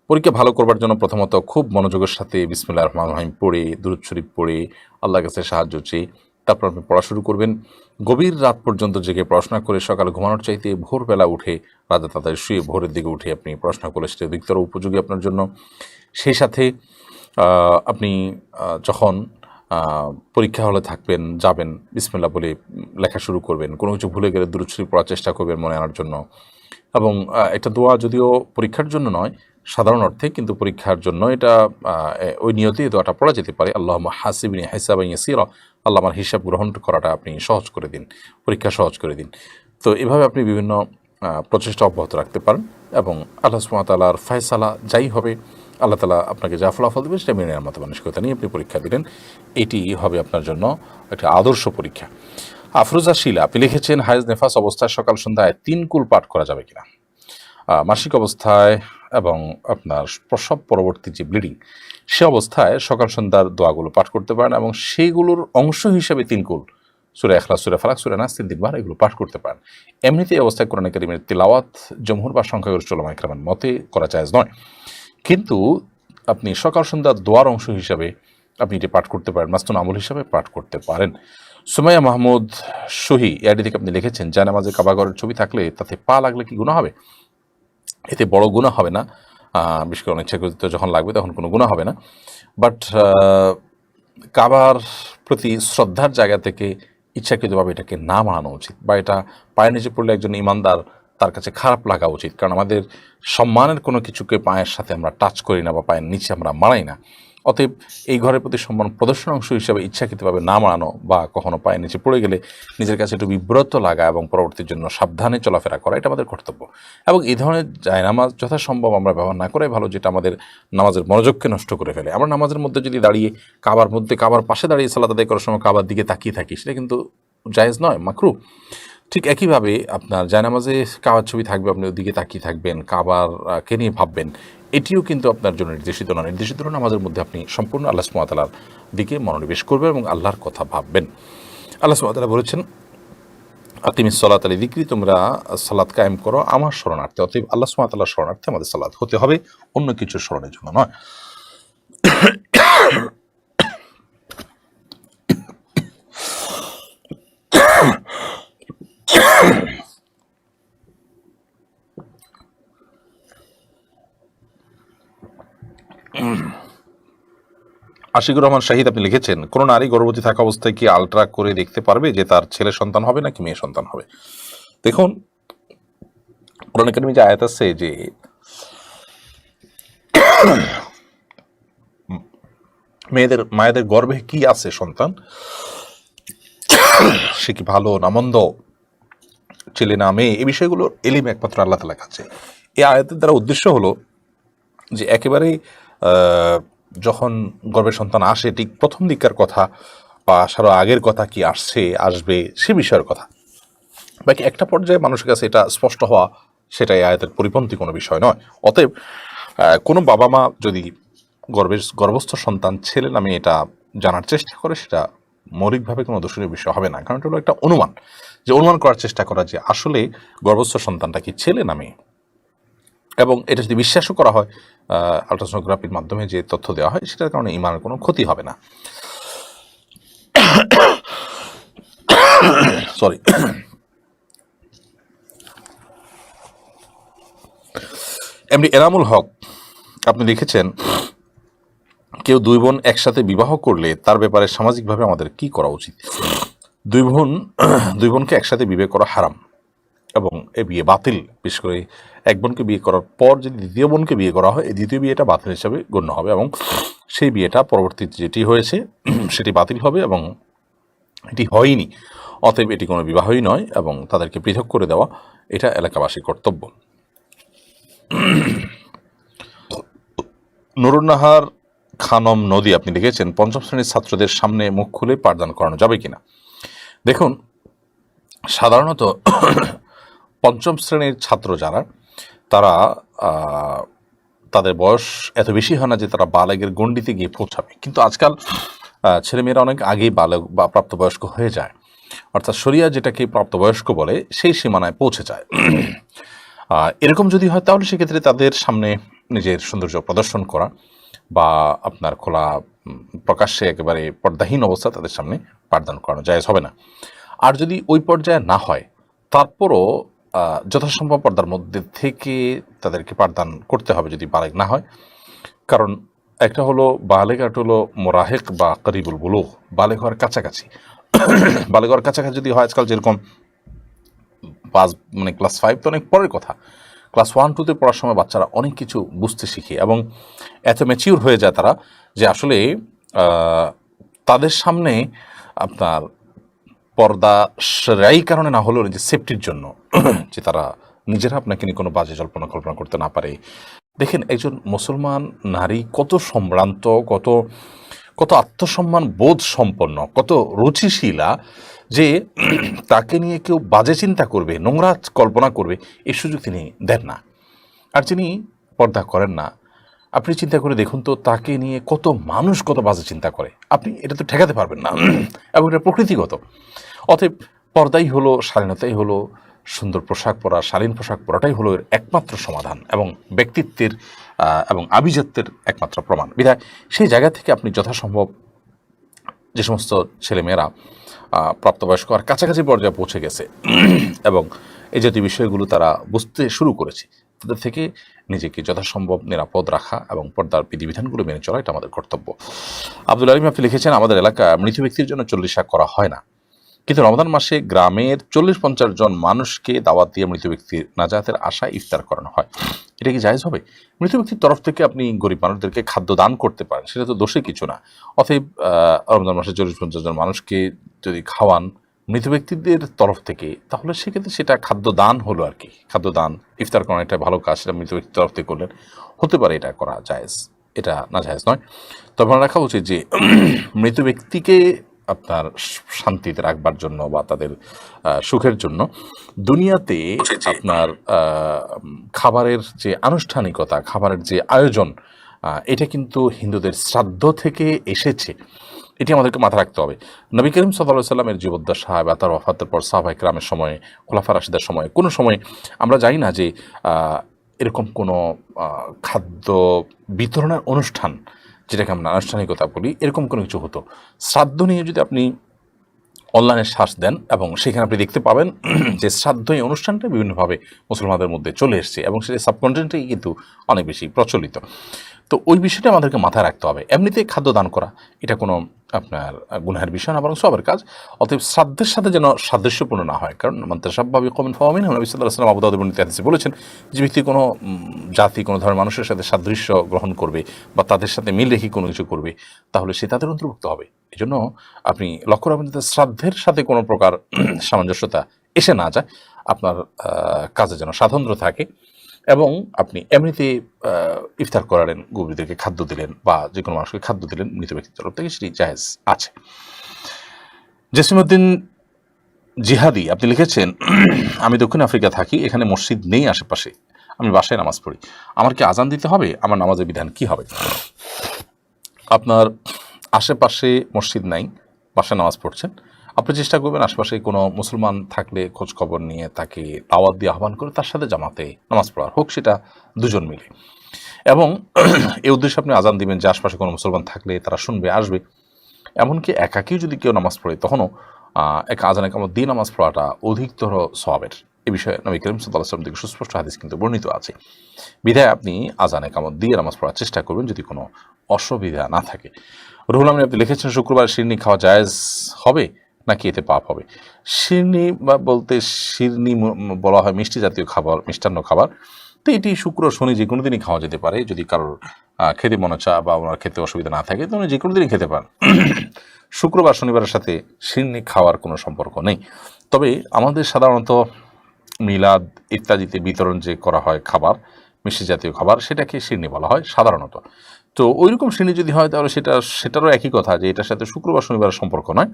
পরীক্ষা ভালো করবার জন্য প্রথমত খুব মনোযোগের সাথে বিসমিল্লাহির রহমানির রহিম পড়ে, দুরূদ শরীফ পড়ে আল্লাহর কাছে সাহায্য চেয়ে তারপর আপনি পড়া শুরু করবেন। গভীর রাত পর্যন্ত জেগে পড়াশোনা করে সকালে ঘুমানোর চাইতে ভোরবেলা উঠে, রাতে তাড়াতাড়ি শুয়ে ভোরের দিকে উঠে আপনি পড়াশোনা করলে সেটা অধিকতর উপযোগী আপনার জন্য। সেই সাথে আপনি যখন পরীক্ষা হলে থাকবেন, যাবেন, বিসমিল্লাহ বলে লেখা শুরু করবেন। কোনো কিছু ভুলে গেলে দুরূদ শরীফ পড়ার চেষ্টা করবেন মনে আনার জন্য। এবং একটা দোয়া যদিও পরীক্ষার জন্য নয় সাধারণ অর্থে, কিন্তু পরীক্ষার জন্য এটা ওই নিয়তেই দোয়াটা পড়া যেতে পারে। আল্লাহুম্মা হাসিবনি হিসাবান ইয়াসীরা, আল্লাহ আমার হিসাব গ্রহণ করাটা আপনি সহজ করে দিন, পরীক্ষা সহজ করে দিন। তো এভাবে আপনি বিভিন্ন প্রচেষ্টা অব্যাহত রাখতে পারেন, এবং আল্লাহ সুবহানাহু ওয়া তাআলার ফয়সালা যাই হবে, আল্লাহ তাআলা আপনাকে যা ফলাফল দেবেন সেটা মেনে নেওয়ার মতো মানসিকতা নিয়ে আপনি পরীক্ষা দিলেন, এটি হবে আপনার জন্য একটা আদর্শ পরীক্ষা। আফরোজা শিলা আপনি লিখেছেন, হায়েজ নেফাস অবস্থায় সকাল সন্ধ্যায় 3 কুল পাঠ করা যাবে কিনা? মাসিক অবস্থায় এবং আপনার প্রসব পরবর্তী যে ব্লিডিং, সে অবস্থায় সকাল সন্ধ্যার দোয়াগুলো পাঠ করতে পারেন, এবং সেইগুলোর অংশ হিসেবে 3 কুল, সূরা ইখলাস, সূরা ফালাক, সূরা নাস 3 বার এগুলো পাঠ করতে পারেন। এমনিতে এই অবস্থায় কোরআন কারীমের তিলাওয়াত জমহুর বা সংখ্যাগরিষ্ঠ উলামা ইকরামের মতে করা জায়েজ নয়, কিন্তু আপনি সকাল সন্ধ্যার দোয়ার অংশ হিসাবে আপনি এটি পাঠ করতে পারেন, মাসনুন আমল হিসাবে পাঠ করতে পারেন। সুমাইয়া মাহমুদ সহি এআইডি থেকে আপনি লিখেছেন, জায়নামাজে কাবাঘরের ছবি থাকলে তাতে পা লাগলে কি গুনাহ হবে? এতে বড় গুনাহ হবে না, বিশেষ করে অনিচ্ছাকৃত যখন লাগবে তখন কোনো গুনাহ হবে না। বাট কাবার প্রতি শ্রদ্ধার জায়গা থেকে ইচ্ছাকৃতভাবে এটাকে না মানানো উচিত, বা এটা পায়ের নিচে পড়লে একজন ইমানদার তার কাছে খারাপ লাগা উচিত, কারণ আমাদের সম্মানের কোনো কিছুকে পায়ের সাথে আমরা টাচ করি না বা পায়ের নিচে আমরা মারাই না। অতএব এই ঘরের প্রতি সম্মান প্রদর্শন অংশ হিসাবে ইচ্ছাকৃতভাবে না মারানো বা কখনো পায়ের নিচে পড়ে গেলে নিজের কাছে একটু বিব্রত লাগা এবং পরবর্তীর জন্য সাবধানে চলাফেরা করা, এটা আমাদের কর্তব্য। এবং এই ধরনের জায়নামাজ যথাসম্ভব আমরা ব্যবহার না করে ভালো, যেটা আমাদের নামাজের মনোযোগকে নষ্ট করে ফেলে। আমরা নামাজের মধ্যে যদি দাঁড়িয়ে কাবার পাশে দাঁড়িয়ে সালাত আদায় করার সময় কাবার দিকে তাকিয়ে থাকি, সেটা কিন্তু জায়েজ নয়, মাকরু। ঠিক একইভাবে আপনার জায়নামাজে কাবার ছবি থাকবে, আপনি ওদিকে তাকিয়ে থাকবেন, কাবারকে নিয়ে ভাববেন, এটিও কিন্তু আপনার জন্য নির্দেশিত না। নির্দেশিত নামাজের মধ্যে আপনি সম্পূর্ণ আল্লাহ সুবহানাহু ওয়া তাআলার দিকে মনোনিবেশ করবেন এবং আল্লাহর কথা ভাববেন। আল্লাহ সুবহানাহু ওয়া তাআলা বলেছেন, আকিমিস সালাতা লিযিকরি, তোমরা সালাত কায়েম করো আমার শরণার্থে। অতএব আল্লাহ সুবহানাহু ওয়া তাআলার শরণার্থে আমাদের সালাত হতে হবে, অন্য কিছুর স্মরণের জন্য নয়। আশিকুর রহমান শাহিদ আপনি লিখেছেন, কোনো নারী গর্ভবতী থাকা অবস্থায় কি আলট্রা করে দেখতে পারবে যে তার ছেলে সন্তান হবে নাকি মেয়ে সন্তান হবে? দেখুন, কোরআন কারিমে যে আয়াত আছে যে মায়েদের গর্ভে কি আছে সন্তান, সে কি ভালো না মন্দ, ছেলে না মেয়ে, এই বিষয়গুলোর এলিম একমাত্র আল্লাহ তাআলার কাছে। এই আয়াতের দ্বারা উদ্দেশ্য হলো যে একেবারেই যখন গর্ভের সন্তান আসে, ঠিক প্রথম দিককার কথা বা আসারও আগের কথা কি আসবে সে বিষয়ের কথা। বাকি একটা পর্যায়ে মানুষের কাছে এটা স্পষ্ট হওয়া, সেটাই আয়াতের পরিপন্থী কোনো বিষয় নয়। অতএব কোনো বাবা মা যদি গর্ভস্থ সন্তান ছেলে না মেয়ে এটা জানার চেষ্টা করে, সেটা মৌলিকভাবে কোনো দোষণীয় বিষয় হবে না, কারণ এটা হলো একটা অনুমান করার চেষ্টা করা যে আসলে গর্ভস্থ সন্তানটা কি ছেলে না মেয়ে। এবং এটা যদি বিশ্বাসও করা হয় আলট্রাসোনোগ্রাফির মাধ্যমে যে তথ্য দেওয়া হয়, সেটার কারণে ইমানের কোনো ক্ষতি হবে না। সরি। এমনি এনামুল হক আপনি লিখেছেন, কেউ দুই বোন একসাথে বিবাহ করলে তার ব্যাপারে সামাজিকভাবে আমাদের কি করা উচিত? দুই বোনকে একসাথে বিয়ে করা হারাম এবং এ বিয়ে বাতিল। বিশেষ করে এক বোনকে বিয়ে করার পর যদি দ্বিতীয় বোনকে বিয়ে করা হয়, এই দ্বিতীয় বিয়েটা বাতিল হিসাবে গণ্য হবে এবং সেই বিয়েটা পরবর্তীতে যেটি হয়েছে সেটি বাতিল হবে এবং এটি হয়নি। অতএব এটি কোনো বিবাহই নয় এবং তাদেরকে পৃথক করে দেওয়া এটা এলাকাবাসীর কর্তব্য। নুরুন্নাহার খানম নদী আপনি লিখেছেন, পঞ্চম শ্রেণীর ছাত্রদের সামনে মুখ খুলে পাঠদান করানো যাবে কিনা? দেখুন, সাধারণত পঞ্চম শ্রেণীর ছাত্র যারা, তারা তাদের বয়স এত বেশি হয় না যে তারা বালেগের গণ্ডিতে গিয়ে পৌঁছাবে, কিন্তু আজকাল ছেলেমেয়েরা অনেক আগেই বালেগ বা প্রাপ্তবয়স্ক হয়ে যায়, অর্থাৎ শরিয়া যেটাকে প্রাপ্তবয়স্ক বলে সেই সীমানায় পৌঁছে যায়। এরকম যদি হয় তাহলে সেক্ষেত্রে তাদের সামনে নিজের সৌন্দর্য প্রদর্শন করা বা আপনার খোলা প্রকাশ্যে একেবারে পর্দাহীন অবস্থা তাদের সামনে পাঠদান করানো জায়েজ হবে না। আর যদি ওই পর্যায়ে না হয়, তারপরও যথাসম্ভব পর্দার মধ্যে থেকে তাদেরকে পাঠদান করতে হবে যদি বালেগ না হয়। কারণ একটা হলো বালেগ, একটা হলো মোরাহেক বা করিবুল বুলুগ, বালেগ হওয়ার কাছাকাছি। বালেগ হওয়ার কাছাকাছি যদি হয়, আজকাল যেরকম ক্লাস 5 তো অনেক পরের কথা, ক্লাস 1-2তে পড়ার সময় বাচ্চারা অনেক কিছু বুঝতে শিখে এবং এত ম্যাচিউর হয়ে যায় তারা, যে আসলে তাদের সামনে আপনার পর্দা সেরাই কারণে না হলেও যে সেফটির জন্য, যে তারা নিজেরা আপনাকে নিয়ে কোনো বাজে কল্পনা করতে না পারে। দেখেন, একজন মুসলমান নারী কত সম্ভ্রান্ত, কত আত্মসম্মান বোধ সম্পন্ন, কত রুচিশীলা, যে তাকে নিয়ে কেউ বাজে চিন্তা করবে, নোংরা কল্পনা করবে, এই সুযোগ তিনি দেন না। আর যিনি পর্দা করেন না, আপনি চিন্তা করে দেখুন তো, তাকে নিয়ে কত মানুষ কত বাজে চিন্তা করে, আপনি এটা তো ঠেকাতে পারবেন না, এবং এটা প্রকৃতিগত। অতএব পর্দাই হলো শালীনতাই হলো সুন্দর পোশাক পরা, শালীন পোশাক পরাটাই হলো এর একমাত্র সমাধান এবং ব্যক্তিত্বের এবং আভিজাত্যের একমাত্র প্রমাণ। বিধায় সেই জায়গা থেকে আপনি যথাসম্ভব যে সমস্ত ছেলেমেয়েরা প্রাপ্তবয়স্ক আর কাছাকাছি পর্যায়ে পৌঁছে গেছে এবং এই জাতীয় বিষয়গুলো তারা বুঝতে শুরু করেছে, তাদের থেকে নিজেকে যথাসম্ভব নিরাপদ রাখা এবং পর্দার বিধিবিধানগুলো মেনে চলা, এটা আমাদের কর্তব্য। আব্দুল আলিম আপনি লিখেছেন, আমাদের এলাকা মৃত ব্যক্তির জন্য 40 করা হয় না, কিন্তু রমাদান মাসে গ্রামের 40-50 জন মানুষকে দাওয়াত দিয়ে মৃত ব্যক্তির নাজাতের আশায় ইফতার করানো হয়, এটা কি জায়েজ হবে? মৃত ব্যক্তির তরফ থেকে আপনি গরিব মানুষদেরকে খাদ্য দান করতে পারেন, সেটা তো দোষে কিছু না। অতএব রমজান মাসে 40-50 জন মানুষকে যদি খাওয়ান মৃত ব্যক্তিদের তরফ থেকে, তাহলে সেক্ষেত্রে সেটা খাদ্য দান হলো আর কি। খাদ্য দান, ইফতার করানো একটা ভালো কাজ, সেটা মৃত ব্যক্তির তরফ থেকে করলেন, হতে পারে এটা করা জায়েজ, এটা না জায়েজ নয়। তবে মনে রাখা উচিত যে মৃত ব্যক্তিকে আপনার শান্তিতে রাখবার জন্য বা তাদের সুখের জন্য দুনিয়াতে আপনার খাবারের যে আনুষ্ঠানিকতা, খাবারের যে আয়োজন, এটা কিন্তু হিন্দুদের শ্রাদ্ধ থেকে এসেছে, এটি আমাদেরকে মাথায় রাখতে হবে। নবী করিম সাল্লাল্লাহু আলাইহি সাল্লামের জীবদ্দশা বা তার ওয়াফাতের পর সাহাবায়ে কেরামের সময়ে, খোলাফা রাশিদের সময়ে, কোনো সময় আমরা জানি না যে এরকম কোনো খাদ্য বিতরণের অনুষ্ঠান, যেটাকে আমরা আনুষ্ঠানিকতা বলি, এরকম কোনো কিছু হতো। শ্রাদ্ধ নিয়ে যদি আপনি অনলাইনে সার্চ দেন এবং সেখানে আপনি দেখতে পাবেন যে শ্রাদ্ধ এই অনুষ্ঠানটা বিভিন্নভাবে মুসলমানদের মধ্যে চলে এসেছে এবং সেটা সাবকন্টিনেন্টেই কিন্তু অনেক বেশি প্রচলিত। তো ওই বিষয়টা আমাদেরকে মাথায় রাখতে হবে। এমনিতে খাদ্য দান করা এটা কোনো আপনার গুনাহের বিষয় না, বরং সবের কাজ। অতএব শ্রাদ্ধের সাথে যেন সাদৃশ্যপূর্ণ না হয়, কারণ মান্তাসাব্বাহা বিকওমিন ফাহুয়া মিনহুম, নবী সাল্লাল্লাহু আলাইহি ওয়াসাল্লাম আবু দাউদের বর্ণিত হাদিসে বলেছেন যে ব্যক্তি কোনো জাতি, কোনো ধরনের মানুষের সাথে সাদৃশ্য গ্রহণ করবে বা তাদের সাথে মিল রেখে কোনো কিছু করবে, তাহলে সে তাদের অন্তর্ভুক্ত হবে। এই জন্য আপনি লক্ষ্য রাখবেন যাতে শ্রাদ্ধের সাথে কোনো প্রকার সামঞ্জস্যতা এসে না যায়, আপনার কাজে যেন স্বাতন্ত্র্য থাকে, এবং আপনি এমনিতে ইফতার করালেন, গভীরদেরকে খাদ্য দিলেন বা যে কোনো মানুষকে খাদ্য দিলেন মৃত ব্যক্তির তরফ থেকে, সেটি জায়েজ আছে। জসিমউদ্দিন জিহাদি আপনি লিখেছেন, আমি দক্ষিণ আফ্রিকা থাকি, এখানে মসজিদ নেই আশেপাশে, আমি বাসায় নামাজ পড়ি, আমার কি আজান দিতে হবে? আমার নামাজের বিধান কি হবে? আপনার আশেপাশে মসজিদ নাই, বাসায় নামাজ পড়ছেন, আপনি চেষ্টা করবেন আশেপাশে কোনো মুসলমান থাকলে খোঁজ খবর নিয়ে তাকে দাওয়াত দিয়ে আহ্বান করে তার সাথে জামাতে নামাজ পড়ার, হোক সেটা দুজন মিলে, এবং এই উদ্দেশ্যে আপনি আজান দিবেন যে আশপাশে কোনো মুসলমান থাকলে তারা শুনবে, আসবে। এমনকি একাকিও যদি কেউ নামাজ পড়ে, তখনও এক আজান একামত দিয়ে নামাজ পড়াটা অধিকতর সওয়াবের। এ বিষয়ে নবী করিম সাল্লাল্লাহু আলাইহি ওয়াসাল্লাম থেকে সুস্পষ্ট হাদিস কিন্তু বর্ণিত আছে। বিধায় আপনি আজান একামত দিয়ে নামাজ পড়ার চেষ্টা করবেন যদি কোনো অসুবিধা না থাকে। রুহুল আমিন আপনি লিখেছেন, শুক্রবার শিরনি খাওয়া জায়েজ হবে নাকি এতে পাপ হবে? শিরনি বা বলতে শিরনি বলা হয় মিষ্টি জাতীয় খাবার, মিষ্টান্ন খাবার। তো এটি শুক্র শনি যে কোনো দিনই খাওয়া যেতে পারে, যদি কারোর খেতে মনে চা বা ওনার খেতে অসুবিধা না থাকে তাহলে যে কোনো দিনই খেতে পারেন। শুক্রবার শনিবারের সাথে শিরনি খাওয়ার কোনো সম্পর্ক নেই। তবে আমাদের সাধারণত মিলাদ ইত্যাদিতে বিতরণ যে করা হয় খাবার, মিষ্টি জাতীয় খাবার, সেটাকে শিরনি বলা হয় সাধারণত। তো ওইরকম শিরনি যদি হয় তাহলে সেটারও একই কথা, যে এটার সাথে শুক্রবার শনিবারের সম্পর্ক নয়।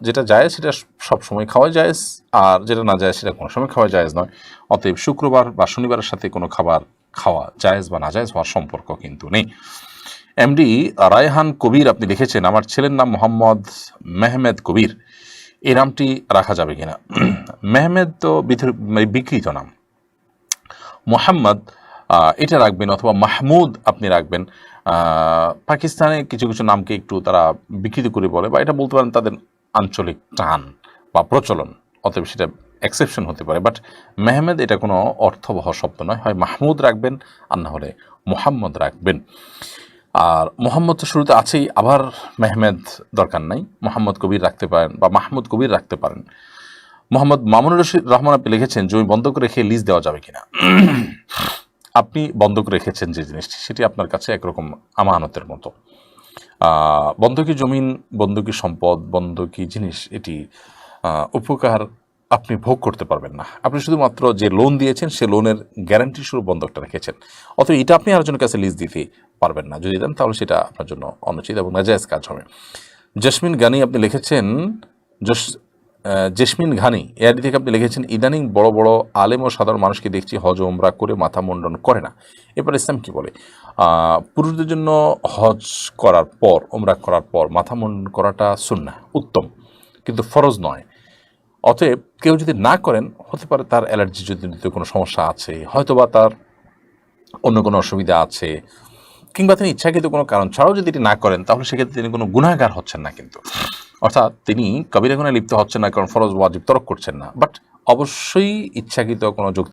যেটা জায়েজ সেটা সব সময় খাওয়া জায়েজ, আর যেটা না জায়েজ সেটা কোনো সময় খাওয়া জায়েজ নয়। অতএব শুক্রবার বা শনিবারের সাথে কোনো খাবার খাওয়া জায়েজ বা না জায়েজ হওয়ার সম্পর্ক কিন্তু নেই। এমডি রায়হান কবির আপনি লিখেছেন, আমার ছেলের নাম মোহাম্মদ মেহমেদ কবির, এই নামটি রাখা যাবে কিনা? মেহমেদ তো বিকৃত নাম, মোহাম্মদ এটা রাখবেন, অথবা মাহমুদ আপনি রাখবেন। পাকিস্তানে কিছু কিছু নামকে একটু তারা বিকৃত করে বলে, বা এটা বলতে পারেন তাদের আঞ্চলিক টান বা প্রচলন, অতএব সেটা এক্সেপশন হতে পারে। বাট মেহমেদ এটা কোনো অর্থবহ শব্দ নয়, হয় মাহমুদ রাখবেন আর না হলে মোহাম্মদ রাখবেন। আর মোহাম্মদ তো শুরুতে আছেই, আবার মেহমেদ দরকার নাই, মোহাম্মদ কবির রাখতে পারেন বা মাহমুদ কবির রাখতে পারেন। মোহাম্মদ মামুনুর রহমান আপনি লিখেছেন, জমি বন্ধক রেখে লিজ দেওয়া যাবে কিনা? আপনি বন্ধক রেখেছেন যে জিনিসটি, সেটি আপনার কাছে একরকম আমানতের মতো। বন্ধকি জমিন, বন্ধকি সম্পদ, বন্ধকি জিনিস, এটি উপকার আপনি ভোগ করতে পারবেন না। আপনি শুধুমাত্র যে লোন দিয়েছেন সে লোনের গ্যারান্টি স্বরূপ বন্ধকটা রেখেছেন, অথবা এটা আপনি আরেকজনের কাছে লিজ দিতে পারবেন না। যদি দেন তাহলে সেটা আপনার জন্য অনুচিত এবং নাজায়েজ কাজ হবে। জেসমিন গানি আপনি লিখেছেন, জেসমিন ঘানি এআরডি থেকে আপনি লিখেছেন, ইদানিং বড় বড় আলেম ও সাধারণ মানুষকে দেখছি হজ ওমরা করে মাথা মুন্ডন করে না, এরপর ইসলাম কি বলে? পুরুষদের জন্য হজ করার পর, ওমরা করার পর মাথা মুন্ডন করাটা সুন্নাহ, উত্তম, কিন্তু ফরজ নয়। অতএব কেউ যদি না করেন, হতে পারে তার অ্যালার্জি যদি কোনো সমস্যা আছে, হয়তোবা তার অন্য কোনো অসুবিধা আছে, কিংবা তিনি ইচ্ছাকৃত কোনো কারণ ছাড়াও যদি এটি না করেন, তাহলে সেক্ষেত্রে তিনি কোনো গুনাহগার হচ্ছেন না, কিন্তু অর্থাৎ তিনি কবিরা গুনাহে লিপ্ত হচ্ছেন না, কারণ ফরজ ওয়াজিব তরক করছেন না। বাট অবশ্যই ইচ্ছাকৃত কোনো